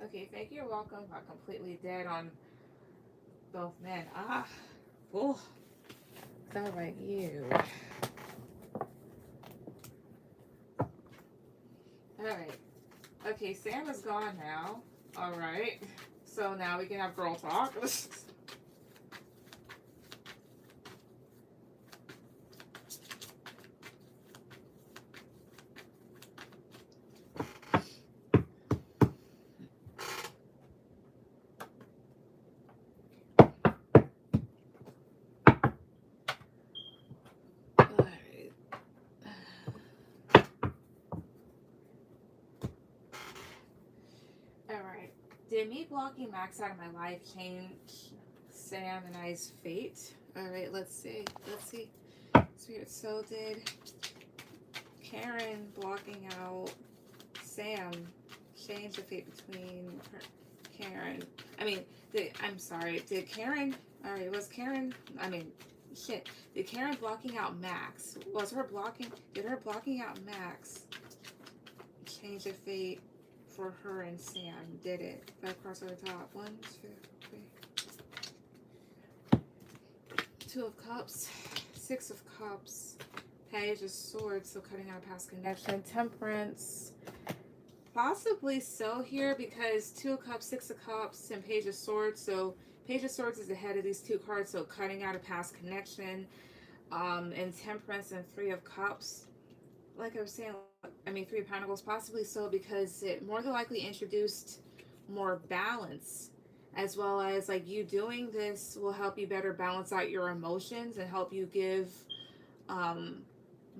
Okay, thank you. You're welcome. I'm completely dead on both men. Oh, sounds like you. Alright. Okay, Sam is gone now. Alright. So now we can have girl talk. Alright. Did me blocking Max out of my life change Sam and I's fate? Alright, let's see. So did Karen blocking out Sam change the fate between her, Karen? I mean, I'm sorry. Did Karen... Alright, was Karen... I mean, shit. Did Karen blocking out Max... Did her blocking out Max change the fate for her and Sam? Did it? 5 cards over the top. 1, 2, 3. 2 of Cups. 6 of Cups. Page of Swords, so cutting out a past connection. Temperance. Possibly so here, because 2 of Cups, 6 of Cups, and Page of Swords, so Page of Swords is ahead of these two cards, so cutting out a past connection. And Temperance and Three of Cups. Like I was saying, I mean, Three of Pentacles, possibly so because it more than likely introduced more balance, as well as like you doing this will help you better balance out your emotions and help you give um,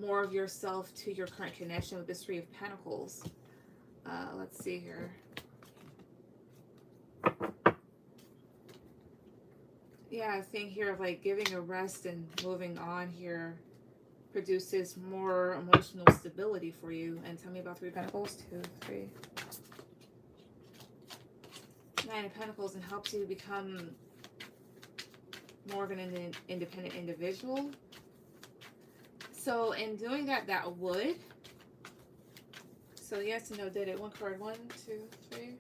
more of yourself to your current connection with this Three of Pentacles. Let's see here. Yeah, I think here of like giving a rest and moving on here produces more emotional stability for you. And tell me about Three of Pentacles. 2, 3. 9 of Pentacles, and helps you become more of an independent individual. So in doing that, that would. So yes and no did it. One card. 1, 2, 3.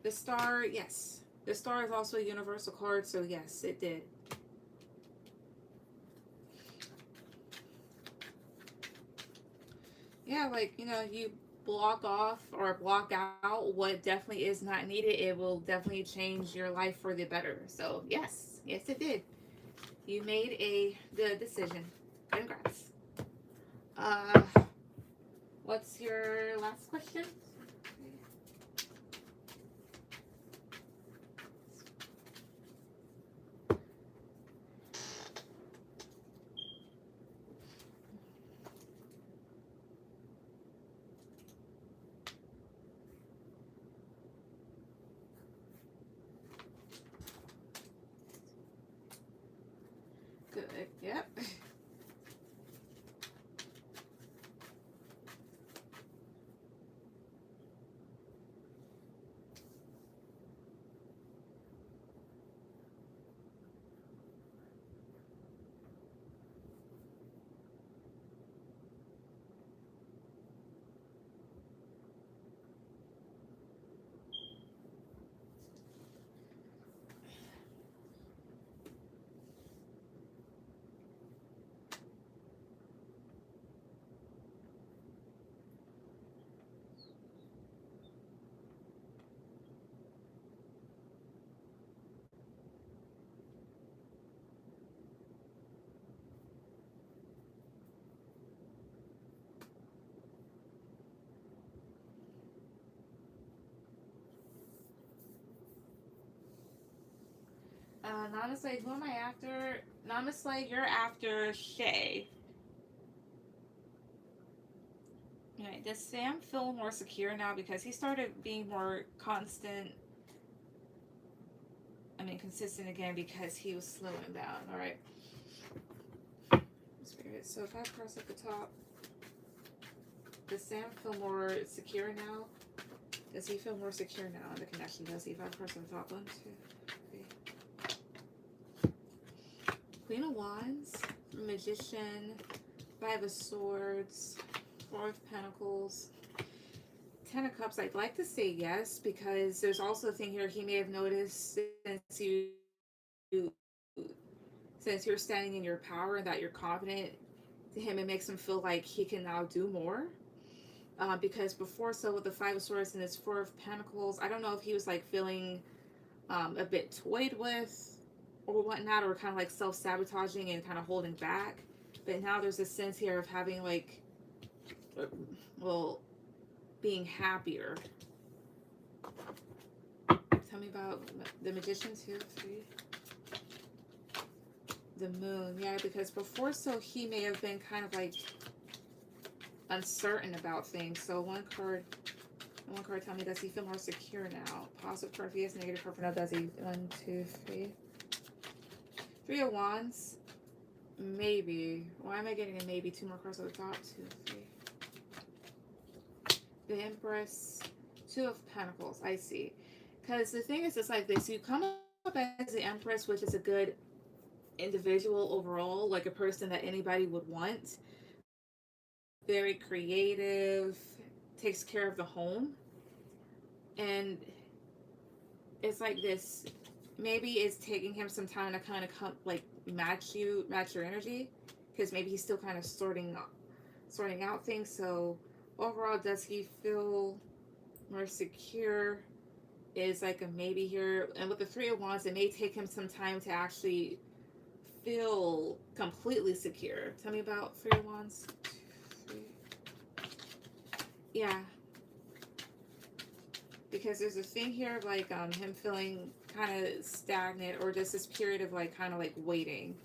The Star, yes. The Star is also a universal card, so yes, it did. Yeah, like, you know, you block off or block out what definitely is not needed. It will definitely change your life for the better. So yes, yes it did. You made a good decision. Congrats. Uh, what's your last question? Good. Yep. Namaste, who am I after? Namaste, you're after Shay. Right, does Sam feel more secure now because he started being more consistent again because he was slowing down. All right. Spirit. So 5 cards at the top. Does Sam feel more secure now? Does he feel more secure now in the connection? Does he? 5 cards on the top. 1, 2, 3. Queen of Wands, Magician, 5 of Swords, 4 of Pentacles, 10 of Cups. I'd like to say yes, because there's also a thing here he may have noticed since you're standing in your power and that you're confident. To him, it makes him feel like he can now do more. Because before, so with the 5 of Swords and this 4 of Pentacles, I don't know if he was like feeling a bit toyed with or whatnot, or kind of like self-sabotaging and kind of holding back. But now there's a sense here of having like, well, being happier. Tell me about the Magician. 2, 3. The Moon. Yeah, because before, so he may have been kind of like uncertain about things. So one card tell me, does he feel more secure now? Positive card if he has, negative card for now. Does he? 1, 2, 3. 3 of Wands. Maybe. Why am I getting a maybe? 2 more cards at the top. 2, 3. The Empress. 2 of Pentacles. I see. Because the thing is, it's like this. You come up as the Empress, which is a good individual overall, like a person that anybody would want. Very creative, takes care of the home. And it's like this, maybe it's taking him some time to kind of come, like match your energy, because maybe he's still kind of sorting out things. So overall, does he feel more secure? is like a maybe here. And with the Three of Wands, it may take him some time to actually feel completely secure. Tell me about Three of Wands. Three. Yeah. Because there's a thing here of like him feeling kind of stagnant, or just this period of like kind of like waiting.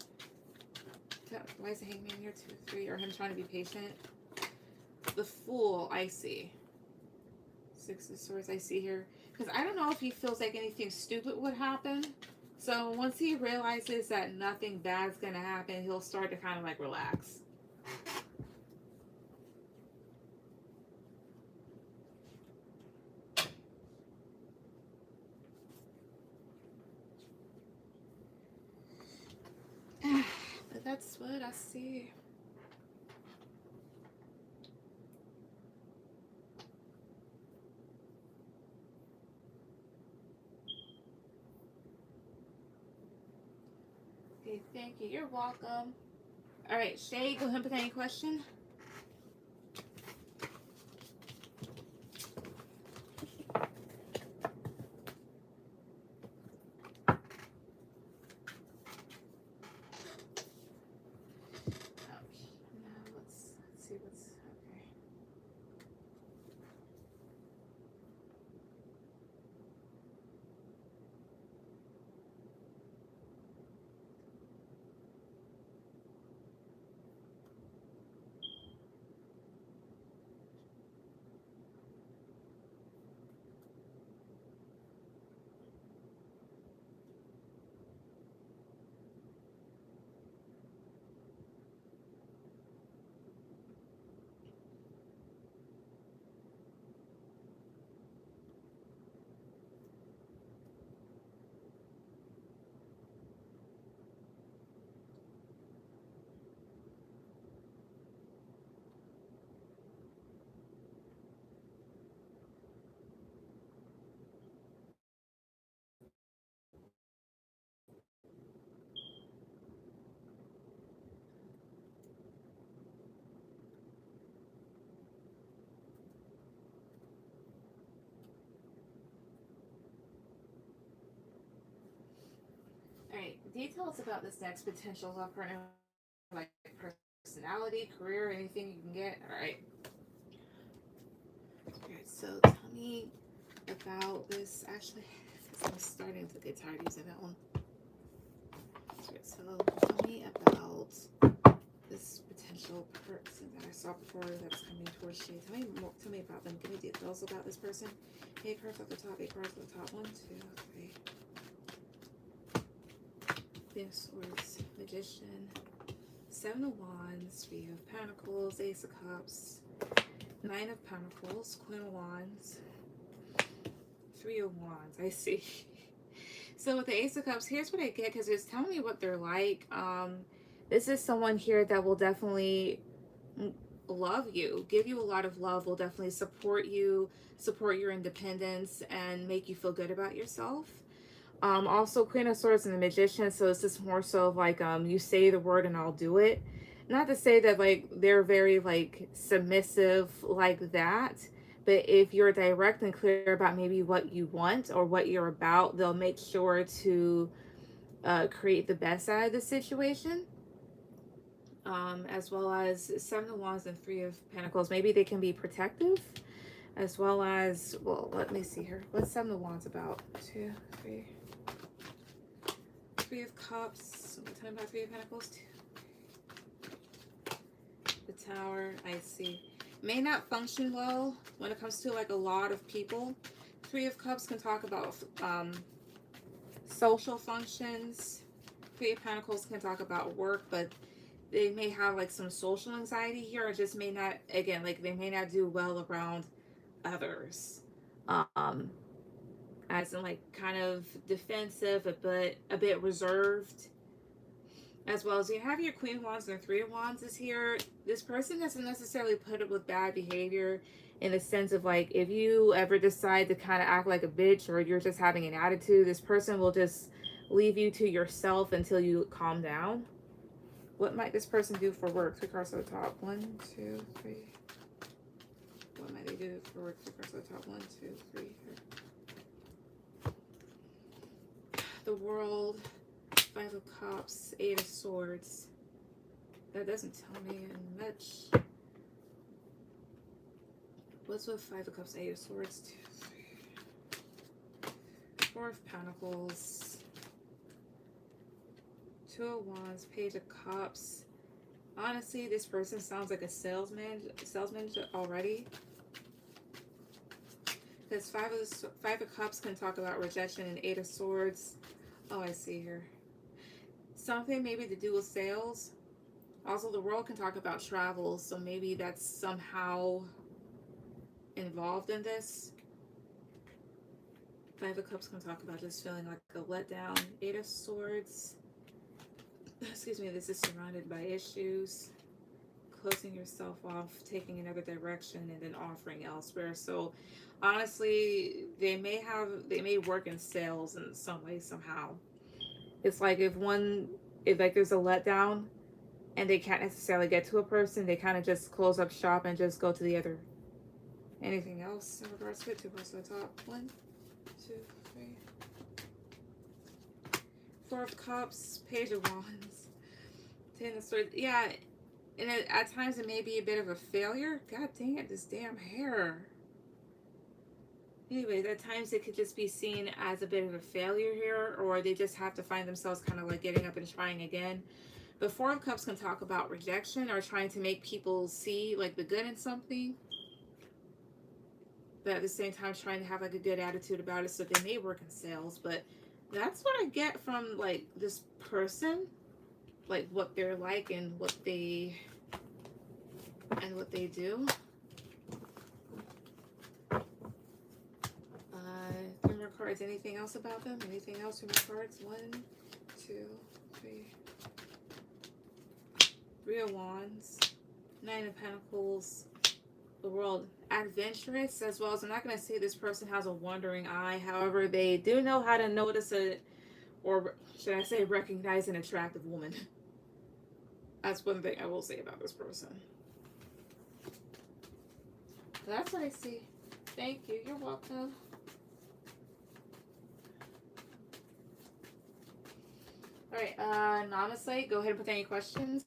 Why is the Hangman here? 2, 3, or him trying to be patient? The Fool, I see. 6 of Swords, I see here. Because I don't know if he feels like anything stupid would happen. So once he realizes that nothing bad's gonna happen, he'll start to kind of like relax. But that's what I see. Okay, thank you. You're welcome. All right, Shay, go ahead with any question. Let's see what's okay. All right, details about this next potential love partner, like personality, career, anything you can get. All right. All right, so tell me about this. Actually, I'm starting to get tired using that one. All right, so tell me about this potential person that I saw before that's coming towards you. Tell me about them. Give me details about this person. 8 cards at the top, 8 cards at the top. 1, 2, 3. Queen of Swords, Magician, 7 of Wands, 3 of Pentacles, Ace of Cups, 9 of Pentacles, Queen of Wands, 3 of Wands. I see. So with the Ace of Cups, here's what I get, because it's telling me what they're like. This is someone here that will definitely love you, give you a lot of love, will definitely support you, support your independence, and make you feel good about yourself. Also Queen of Swords and the Magician, so it's just more so of like you say the word and I'll do it. Not to say that like they're very like submissive like that, but if you're direct and clear about maybe what you want or what you're about, they'll make sure to create the best out of the situation. As well as 7 of Wands and 3 of Pentacles. Maybe they can be protective, as well as, well, let me see here. What's 7 of Wands about? 2, 3. 3 of Cups. Tell me about 3 of Pentacles. 2. The Tower. I see. May not function well when it comes to like a lot of people. 3 of Cups can talk about social functions. 3 of Pentacles can talk about work, but they may have like some social anxiety here, or just may not, again, like they may not do well around others. As in like kind of defensive, but a bit reserved. As well as you have your Queen of Wands and 3 of Wands is here. This person doesn't necessarily put up with bad behavior, in the sense of like, if you ever decide to kind of act like a bitch, or you're just having an attitude, this person will just leave you to yourself until you calm down. What might this person do for work? 3 cards at the top. 1, 2, 3. What might they do for work? 3 cards at the top. 1, 2, 3. The World, Five of Cups, Eight of Swords. That doesn't tell me much. What's with Five of Cups, Eight of Swords? 2, 3. Four of Pentacles. Two of Wands, Page of Cups. Honestly, this person sounds like a salesman already. Because Five of Cups can talk about rejection, and Eight of Swords. Oh, I see here. Something maybe to do with sales. Also, the World can talk about travel, so maybe that's somehow involved in this. Five of Cups can talk about just feeling like a letdown. Eight of Swords. Excuse me, this is surrounded by issues. Closing yourself off, taking another direction, and then offering elsewhere. So honestly, they may work in sales in some way, somehow. It's like if like there's a letdown and they can't necessarily get to a person, they kind of just close up shop and just go to the other. Anything else in regards to it? Two across the top. 1, 2, 3. Four of Cups, Page of Wands, Ten of Swords. Yeah, and at times it may be a bit of a failure. God dang it, this damn hair. Anyways, at times it could just be seen as a bit of a failure here, or they just have to find themselves kind of like getting up and trying again. The Four of Cups can talk about rejection or trying to make people see like the good in something, but at the same time trying to have like a good attitude about it. So they may work in sales, but that's what I get from like this person, like what they're like and what they do. 3 more cards. Anything else about them? Anything else? 3 more cards. 1, 2, 3. 3 of Wands, 9 of Pentacles, the World. Adventurous as well. So I'm not going to say this person has a wandering eye. However, they do know how to notice or should I say recognize an attractive woman. That's one thing I will say about this person. That's what I see. Thank you. You're welcome. All right, Namaste. Go ahead and put any questions.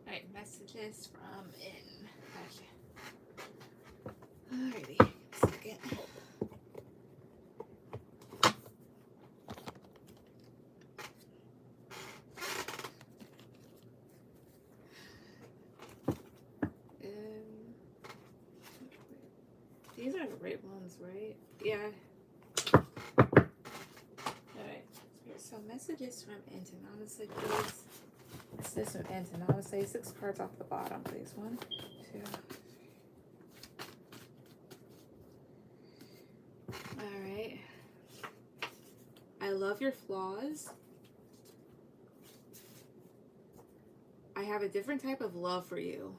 Alright, messages from in. Gotcha. Alrighty, second. These are the right ones, right? Yeah. Alright. So messages from Anton. Honestly, please. What's this from Anton? Honestly, 6 cards off the bottom, please. 1, 2. Alright. I love your flaws. I have a different type of love for you.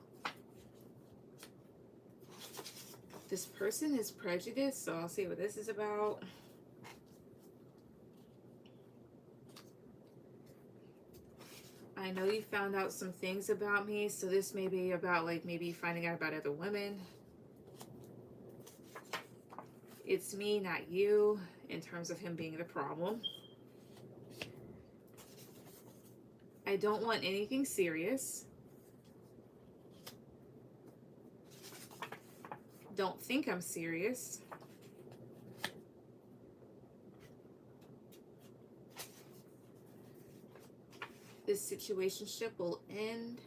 This person is prejudiced, so I'll see what this is about. I know you found out some things about me, so this may be about like maybe finding out about other women. It's me, not you, in terms of him being the problem. I don't want anything serious. Don't think I'm serious. This situationship will end.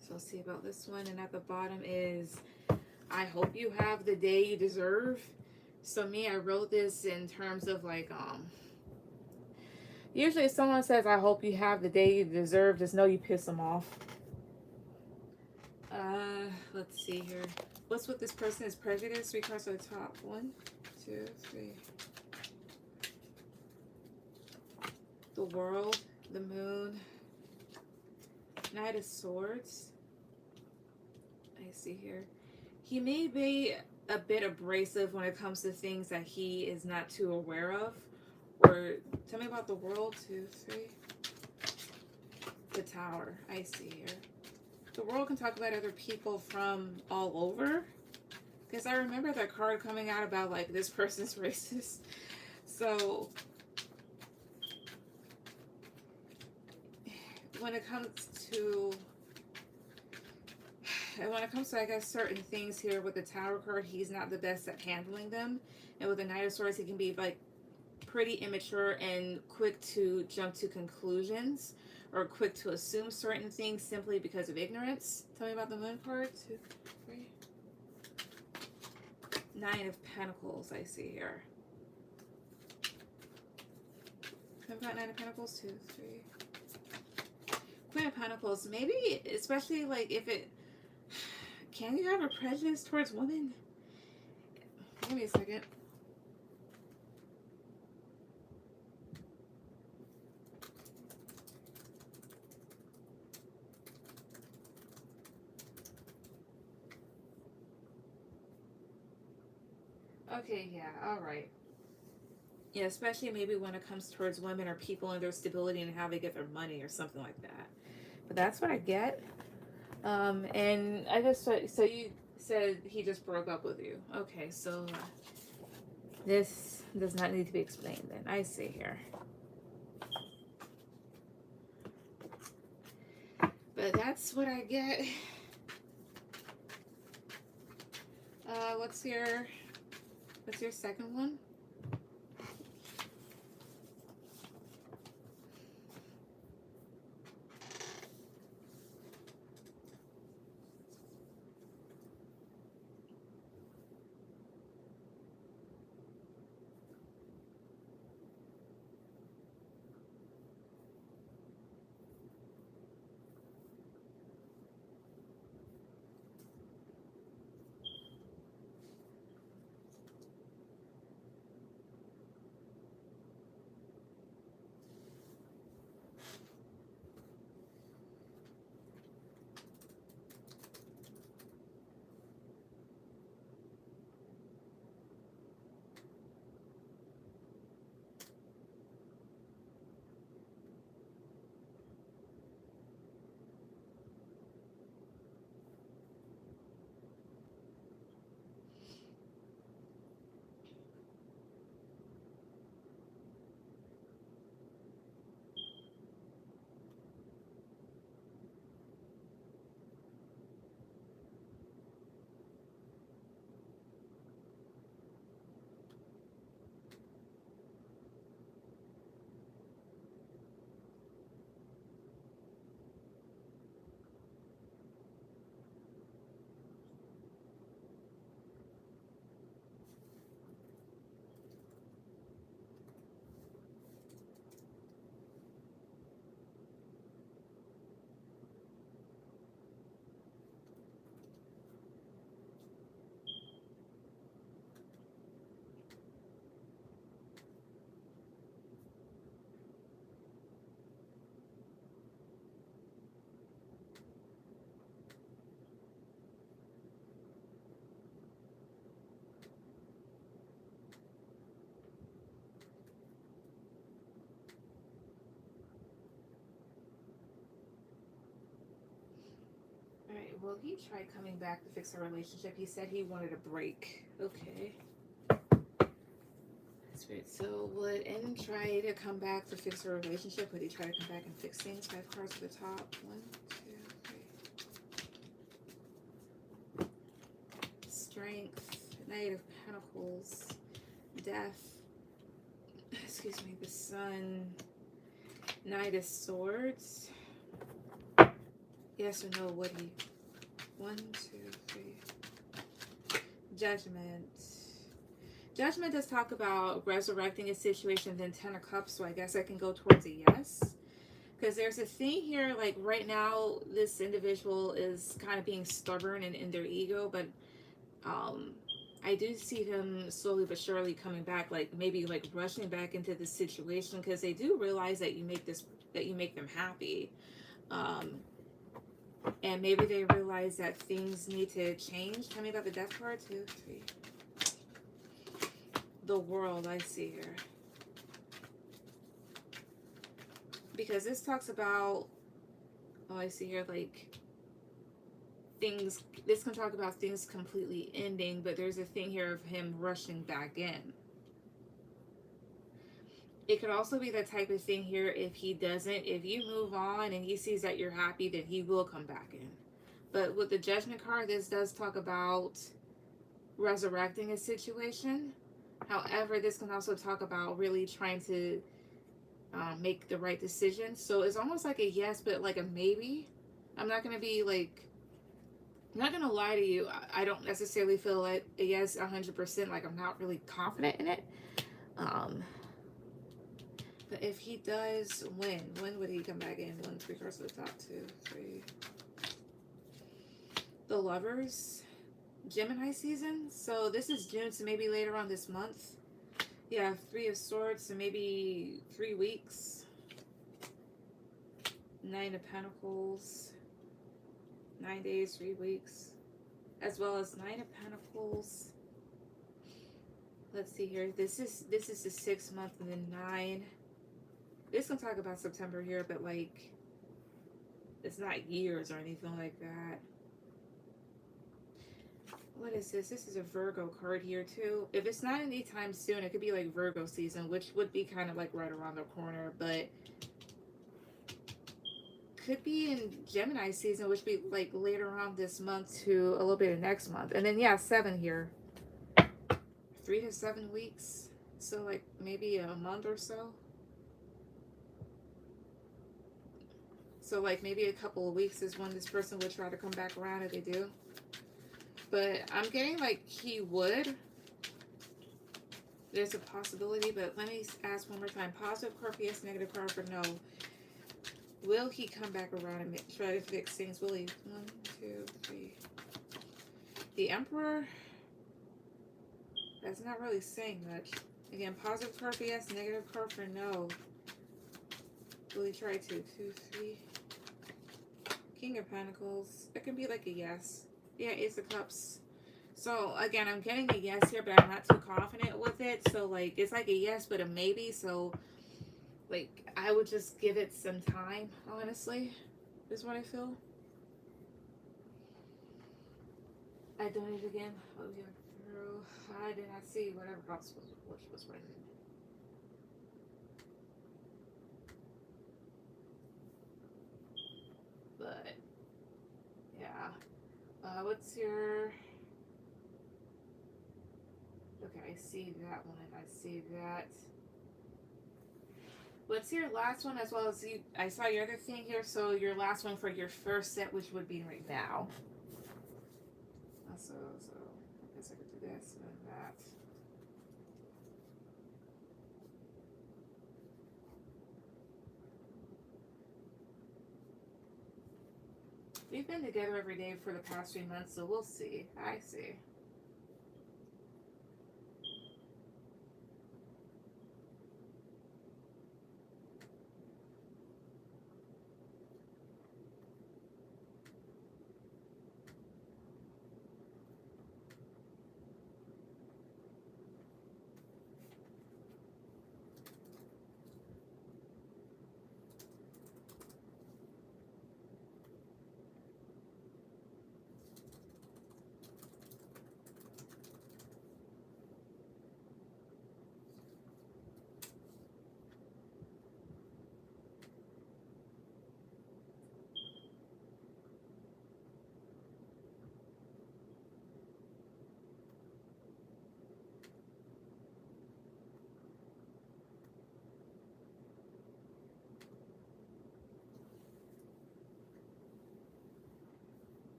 So I'll see about this one. And at the bottom is, I hope you have the day you deserve. So me, I wrote this in terms of like, usually if someone says, I hope you have the day you deserve, just know you piss them off. Let's see here. What's with this person is prejudice? 3 cards at the top. 1, 2, 3. The world, the moon, Knight of Swords. I see here. He may be a bit abrasive when it comes to things that he is not too aware of. Or tell me about the world. 2, 3. The Tower. I see here. The world can talk about other people from all over. Because I remember that card coming out about like this person's racist. So when it comes to I guess certain things here with the Tower card, he's not the best at handling them. And with the Knight of Swords, he can be like pretty immature and quick to jump to conclusions or quick to assume certain things simply because of ignorance. Tell me about the Moon card. 2, 3. 9 of Pentacles, I see here. Tell me about 9 of Pentacles. 2, 3. Queen of Pentacles. Maybe, especially like if it... Can you have a prejudice towards women? Give me a second. Okay, yeah, alright. Yeah, especially maybe when it comes towards women or people and their stability and how they get their money or something like that. But that's what I get. And I just, so you said he just broke up with you. Okay, so this does not need to be explained then. I see here. But that's what I get. What's your second one? well, he tried coming back to fix a relationship. He said he wanted a break. Okay. That's weird. So, would N try to come back to fix a relationship? Would he try to come back and fix things? 5 cards at the top. 1, 2, 3. Strength. Knight of Pentacles. Death. Excuse me. The Sun. Knight of Swords. Yes or no, would he? 1, 2, 3. Judgment. Judgment does talk about resurrecting a situation, then 10 of Cups, so I guess I can go towards a yes. Because there's a thing here, like right now, this individual is kind of being stubborn and in their ego, but I do see them slowly but surely coming back, like maybe like rushing back into the situation, because they do realize that you make them happy. And maybe they realize that things need to change. Tell me about the Death card. 2, 3. The World, I see here. Because this talks about, oh, I see here, like, things, this can talk about things completely ending, but there's a thing here of him rushing back in. It could also be the type of thing here, if you move on and he sees that you're happy, then he will come back in. But with the Judgment card, this does talk about resurrecting a situation. However, this can also talk about really trying to make the right decision. So it's almost like a yes, but like a maybe. I'm not going to lie to you. I don't necessarily feel like a yes 100%. Like, I'm not really confident in it. But if he does win, when would he come back in? 1, 3 cards at the top. 2, 3. The Lovers. Gemini season. So this is June, so maybe later on this month. Yeah, 3 of Swords, so maybe 3 weeks. 9 of Pentacles. 9 days, 3 weeks. As well as 9 of Pentacles. Let's see here. This is the 6th month and then 9. This can talk about September here, but like, it's not years or anything like that. What is this? This is a Virgo card here too. If it's not anytime soon, it could be like Virgo season, which would be kind of like right around the corner, but could be in Gemini season, which would be like later on this month to a little bit of next month. And then yeah, 7 here. 3 to 7 weeks. So like maybe a month or so. So like maybe a couple of weeks is when this person would try to come back around if they do. But I'm getting like he would. There's a possibility, but let me ask one more time. Positive card for yes, negative card for no. Will he come back around and try to fix things? Will he? 1, 2, 3. The Emperor. That's not really saying much. Again, positive card for yes, negative card for no. Will he try to? 2, 3. King of Pentacles. It can be like a yes. Yeah, Ace of Cups. So, again, I'm getting a yes here, but I'm not too confident with it. So, like, it's like a yes, but a maybe. So, like, I would just give it some time, honestly, is what I feel. I donated again. Oh, yeah, through. I did not see whatever else was written. But, yeah. What's your... Okay, I see that one. I see that. What's your last one as well as you... I saw your other thing here. So your last one for your first set, which would be right now. So I guess I could do this and then that. We've been together every day for the past 3 months, so we'll see. I see.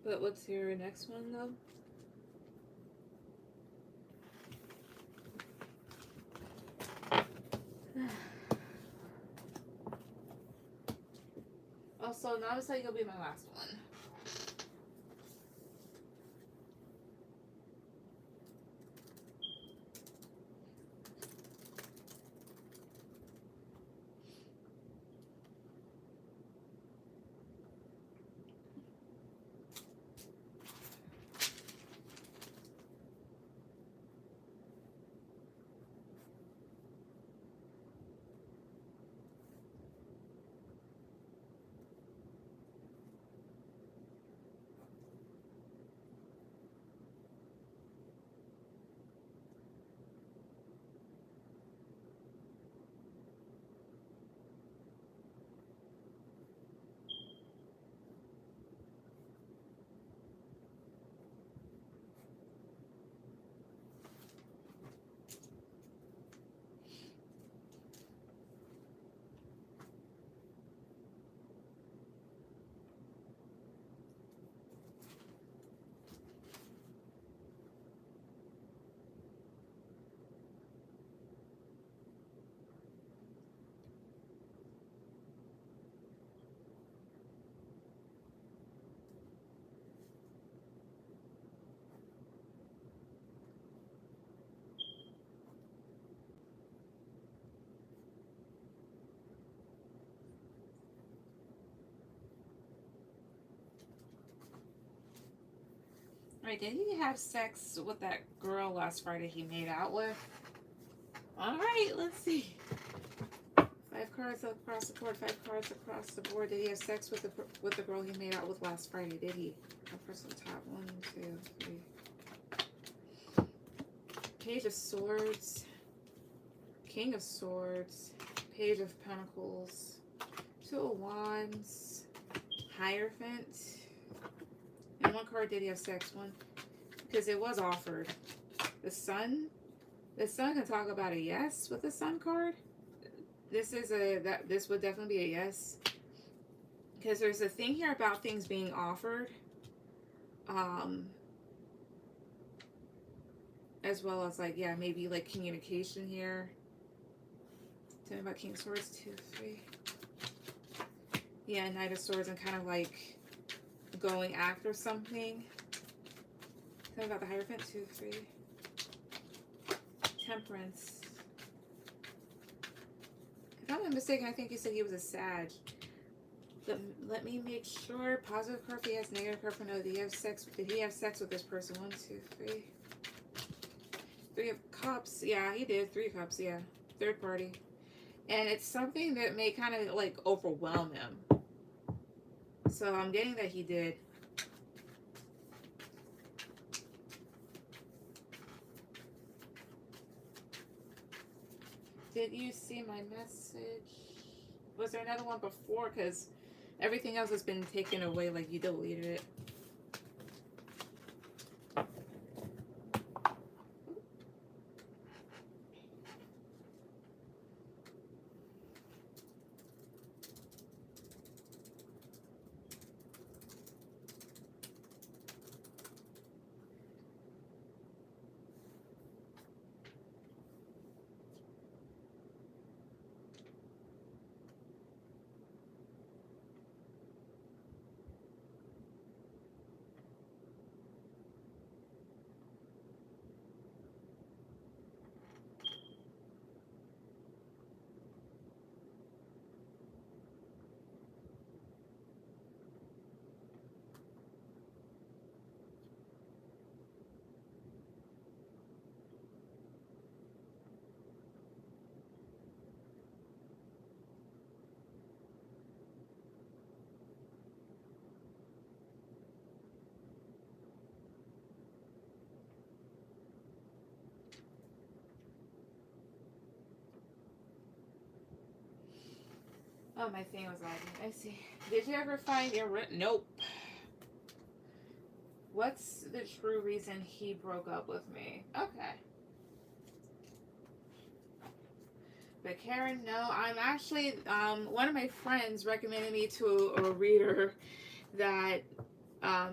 But what's your next one though? Also, now this will be my last one. Alright, did he have sex with that girl last Friday he made out with? Alright, let's see. 5 cards across the board, 5 cards across the board. Did he have sex with the girl he made out with last Friday? Did he? I'll press the top. 1, 2, 3. Page of Swords. King of Swords. Page of Pentacles. 2 of Wands. Hierophant. And 1 card, did he have sex? 1. Because it was offered. The Sun. The Sun can talk about a yes with the Sun card. This would definitely be a yes. Because there's a thing here about things being offered. As well as like, yeah, maybe like communication here. Tell me about King of Swords. 2, 3. Yeah, Knight of Swords and kind of like going after something. Tell me about the Hierophant. 2, 3. Temperance. If I'm not mistaken, I think you said he was a Sag. But let me make sure. Positive card for yes, negative card for no. Did he have sex with this person? 1, 2, 3. 3 of Cups. Yeah, he did. 3 of Cups. Yeah. Third party. And it's something that may kind of like overwhelm him. So I'm getting that he did. Did you see my message? Was there another one before? Because everything else has been taken away, like you deleted it. Oh, my thing was lagging. I see. Did you ever find your... Nope. What's the true reason he broke up with me? Okay. But Karen, no. I'm actually... one of my friends recommended me to a reader that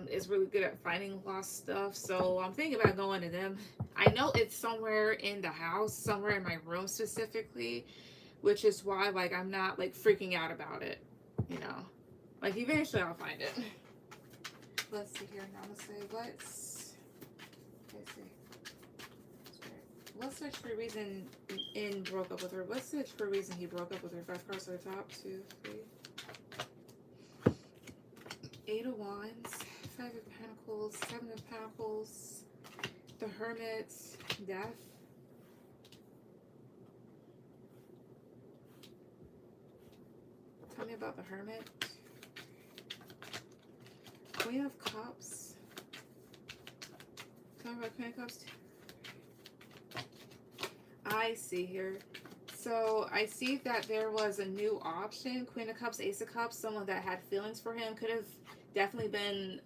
is really good at finding lost stuff. So I'm thinking about going to them. I know it's somewhere in the house, somewhere in my room specifically, which is why like I'm not like freaking out about it. You know, like eventually I'll find it. Let's see here. Namaste. What's the true reason in broke up with her? What's the true reason he broke up with her? 5 cards at the top. 2, 3. 8 of Wands. 5 of Pentacles. 7 of Pentacles. The Hermit. Death. Tell me about the Hermit. Queen of Cups. Tell me about Queen of Cups. I see here. So I see that there was a new option. Queen of Cups, Ace of Cups. Someone that had feelings for him. Could have definitely been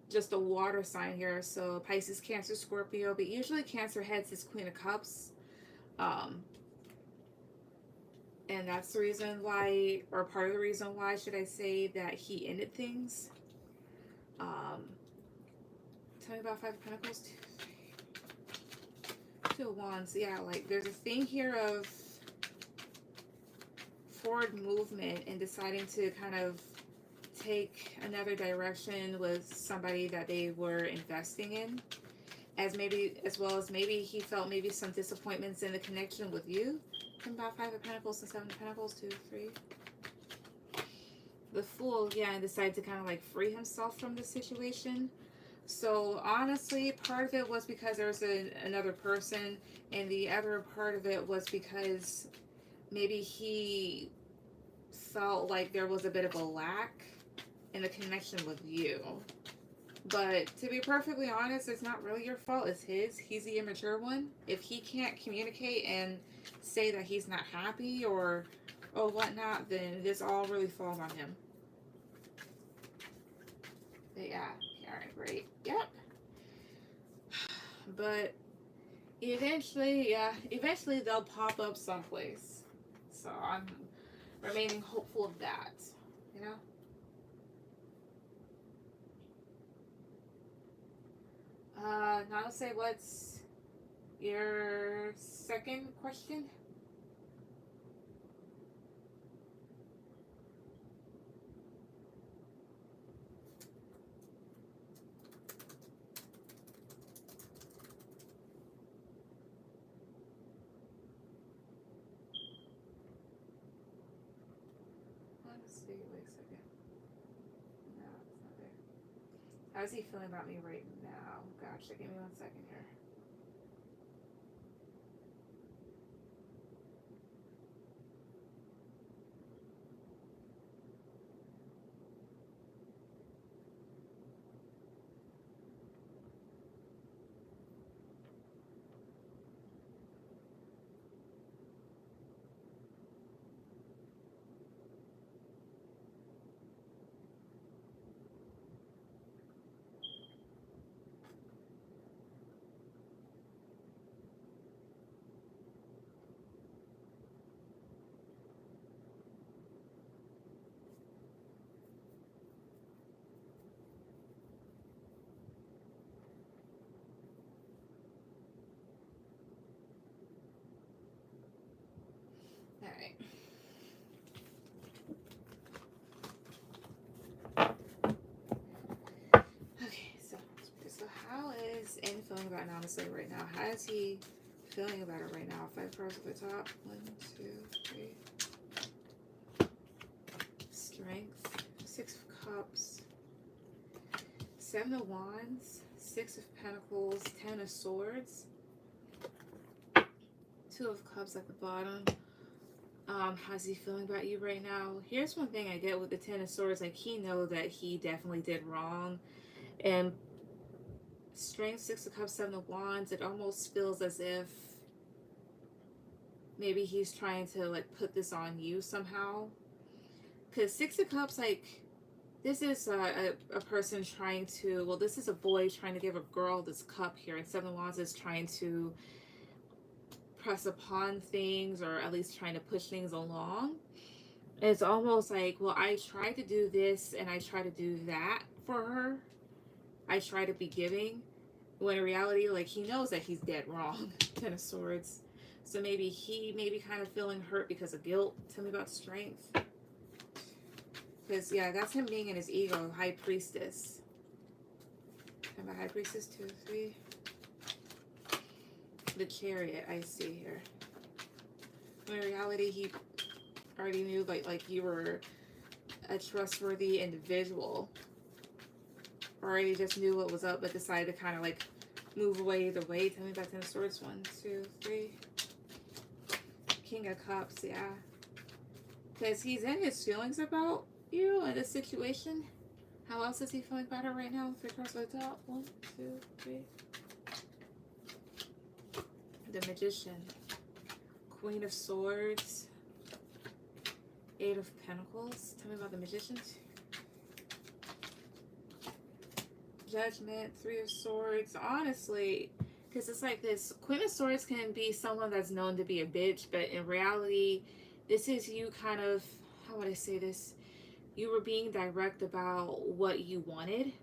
just a water sign here. So Pisces, Cancer, Scorpio. But usually Cancer heads is Queen of Cups. And that's the reason why, or part of the reason why, should I say, that he ended things. Tell me about 5 of Pentacles. 2 of Wands. Yeah, like there's a thing here of forward movement and deciding to kind of take another direction with somebody that they were investing in, as well as maybe he felt maybe some disappointments in the connection with you. Talking about 5 of Pentacles and 7 of Pentacles. 2, 3. The Fool, yeah, and decided to kind of like free himself from the situation. So honestly, part of it was because there was another person, and the other part of it was because maybe he felt like there was a bit of a lack in the connection with you. But to be perfectly honest, it's not really your fault. It's his. He's the immature one. If he can't communicate and say that he's not happy or whatnot, then this all really falls on him. But yeah, Karen, great. Yep. But eventually they'll pop up someplace. So I'm remaining hopeful of that. You know? Now say what's your second question? Let's see, wait a second. No, it's not there. How's he feeling about me right now? Gotcha, give me 1 second here. Alright. Okay, so how is N feeling about Namaste right now? How is he feeling about it right now? 5 cards at the top. 1, 2, 3. Strength. 6 of Cups. 7 of Wands. 6 of Pentacles. 10 of Swords. 2 of Cups at the bottom. How's he feeling about you right now? Here's one thing I get with the 10 of Swords. Like, he knows that he definitely did wrong. And Strength, 6 of Cups, 7 of Wands, it almost feels as if maybe he's trying to, like, put this on you somehow. Because 6 of Cups, like, this is a person trying to, well, this is a boy trying to give a girl this cup here. And 7 of Wands is trying to press upon things, or at least trying to push things along. It's almost like, well, I tried to do this and I tried to do that for her, I try to be giving, when in reality, like, he knows that he's dead wrong. Ten of Swords. So maybe he may be kind of feeling hurt because of guilt. Tell me about strength. Because, yeah, that's him being in his ego. High Priestess. Tell me about High Priestess. 2, 3. The Chariot, I see here. When in reality, he already knew, like you were a trustworthy individual. Already just knew what was up, but decided to kind of like move away either way. Tell me about Ten of Swords. 1, 2, 3. King of Cups, yeah. Because he's in his feelings about you and the situation. How else is he feeling about her right now? 3 cards at the top. 1, 2, 3. The Magician. Queen of Swords. 8 of Pentacles. Tell me about the Magician. Judgment. 3 of Swords. Honestly, because it's like this. Queen of Swords can be someone that's known to be a bitch, but in reality, this is you kind of, how would I say this? You were being direct about what you wanted,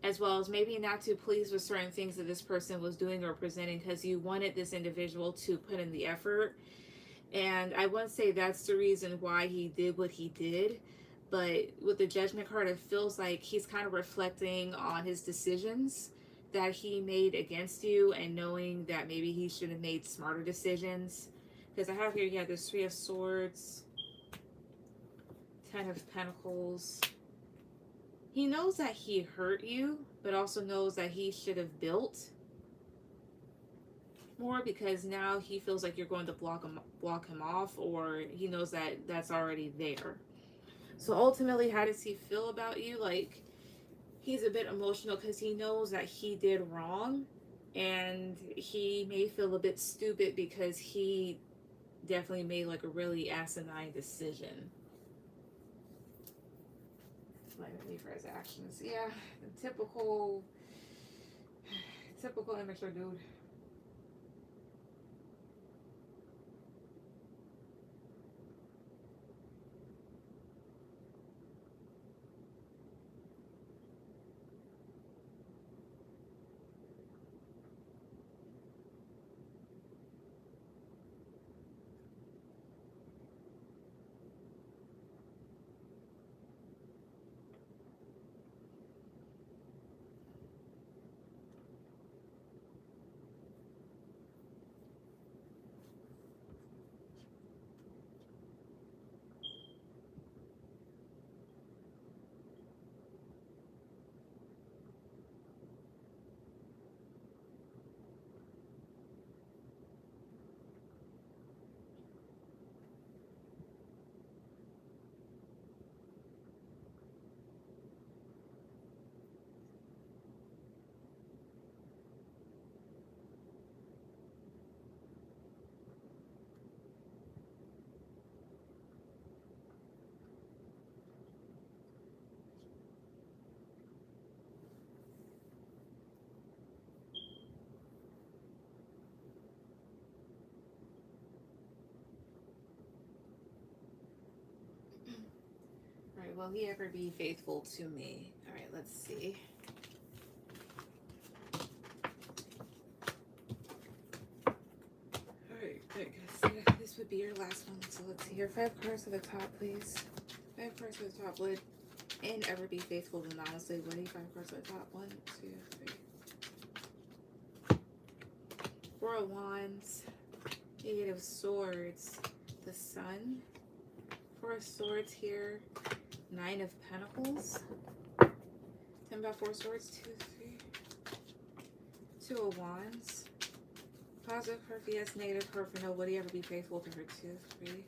as well as maybe not too pleased with certain things that this person was doing or presenting, because you wanted this individual to put in the effort. And I wouldn't say that's the reason why he did what he did, but with the Judgment card, it feels like he's kind of reflecting on his decisions that he made against you and knowing that maybe he should have made smarter decisions. Because I have here, yeah, this 3 of Swords, 10 of Pentacles. He knows that he hurt you, but also knows that he should have built more, because now he feels like you're going to block him off, or he knows that that's already there. So ultimately, how does he feel about you? Like, he's a bit emotional because he knows that he did wrong, and he may feel a bit stupid because he definitely made like a really asinine decision. Blame me for his actions. Yeah, typical immature dude. Alright, will he ever be faithful to me? Alright, let's see. Alright, good. Yeah, this would be your last one. So let's see here. 5 cards to the top, please. 5 cards to the top. Would and ever be faithful to them, honestly? Would he? 5 cards to the top. 1, 2, 3. 4 of Wands. 8 of Swords. The Sun. 4 of Swords here. 9 of Pentacles. 10 by 4 Swords. 2, 3. 2 of Wands. Positive card for yes, negative card for no. Would he ever be faithful to her? 2, 3.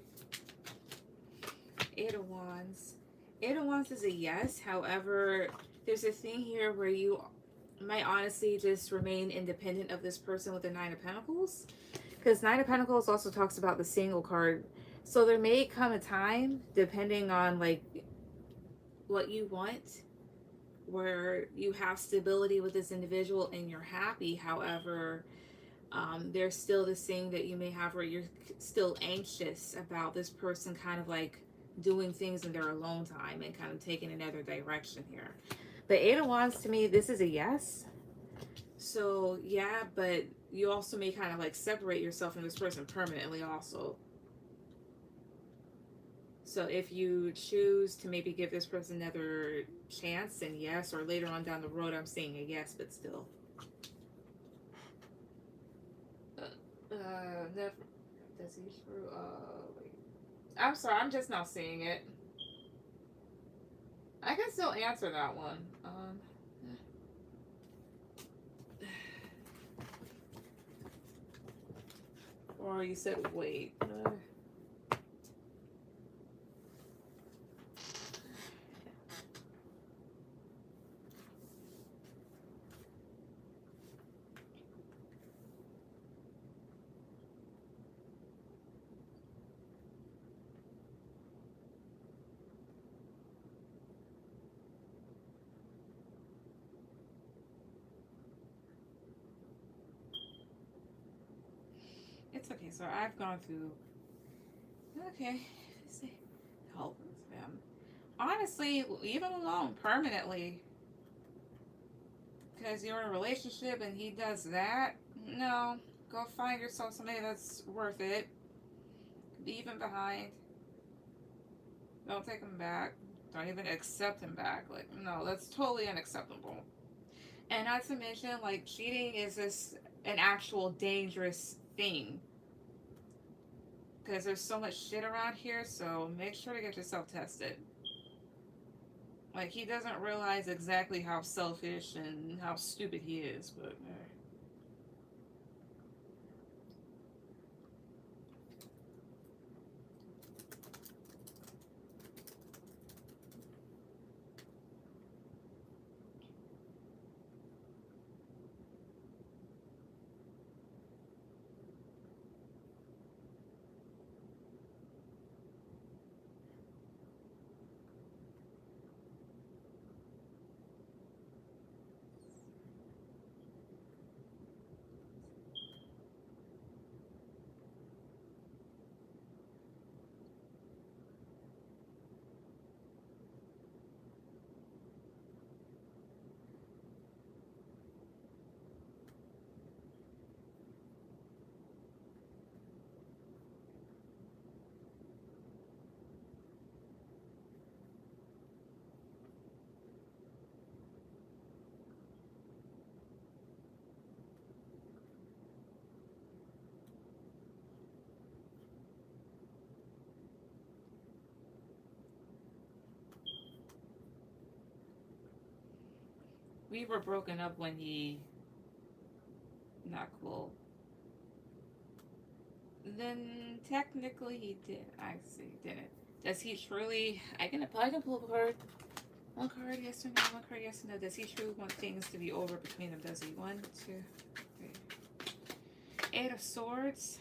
8 of Wands. 8 of Wands is a yes. However, there's a thing here where you might honestly just remain independent of this person with the 9 of Pentacles. Because 9 of Pentacles also talks about the single card. So there may come a time, depending on like what you want, where you have stability with this individual and you're happy. However, there's still this thing that you may have where you're still anxious about this person kind of like doing things in their alone time and kind of taking another direction here. The Eight of Wands to me, this is a yes. So yeah, but you also may kind of like separate yourself from this person permanently also. So if you choose to maybe give this person another chance, then yes, or later on down the road, I'm saying a yes, but still. Never. Does he screw? Wait. I'm sorry, I'm just not seeing it. I can still answer that one. Or you said wait. It's okay. So I've gone through. Okay. Let's see. Help them. Honestly, leave him alone permanently. Because you're in a relationship and he does that. No. Go find yourself somebody that's worth it. Leave him behind. Don't take him back. Don't even accept him back. Like, no, that's totally unacceptable. And not to mention, like, cheating is just an actual dangerous thing. Because there's so much shit around here, so make sure to get yourself tested. Like, he doesn't realize exactly how selfish and how stupid he is, but... We were broken up when he... Not cool. Then technically he did. I see, didn't. Does he truly... I can pull a card. One card, yes or no. One card, yes or no. Does he truly want things to be over between them? Does he? 1, 2, 3. Eight of Swords.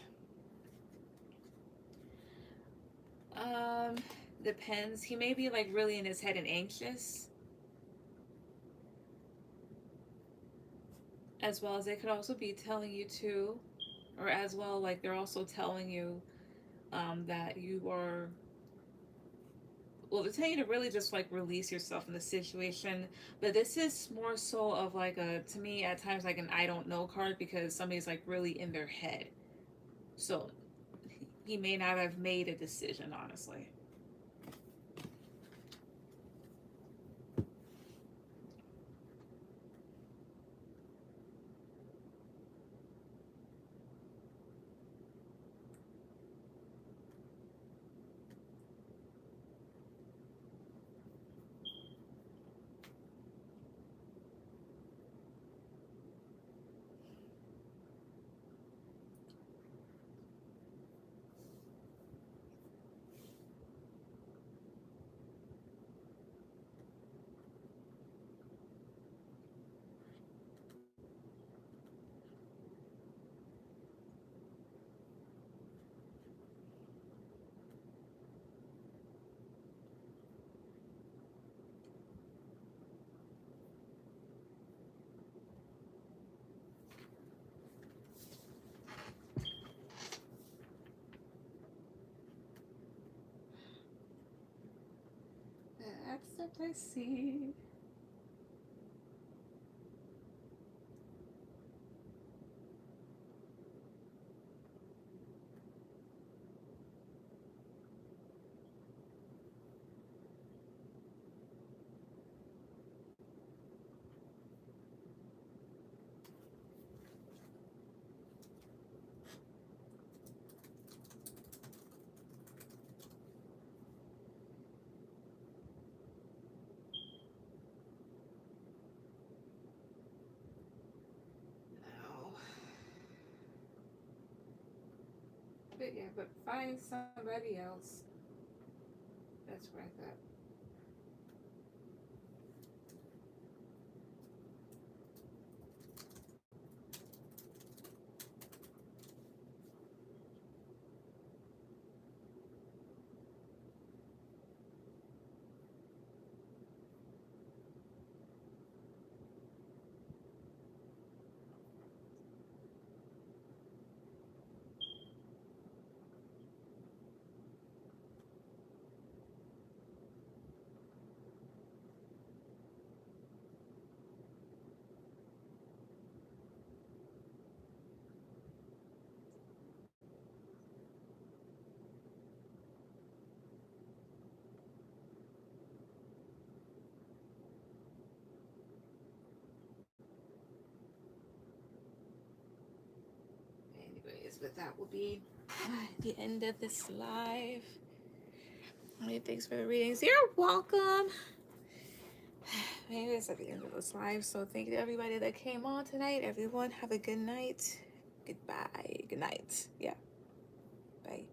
Depends. He may be like really in his head and anxious. As well as they could also be telling you too, or as well, like they're also telling you that you are... Well, they're telling you to really just like release yourself in the situation. But this is more so of like a, to me at times, like an I don't know card, because somebody's like really in their head. So he may not have made a decision, honestly. That's what I see. Yeah, but find somebody else. That's what I thought. Anyways, but that will be the end of this live. Thanks for the readings. You're welcome. Maybe it's at the end of this live. So thank you to everybody that came on tonight. Everyone have a good night. Goodbye. Good night. Yeah. Bye.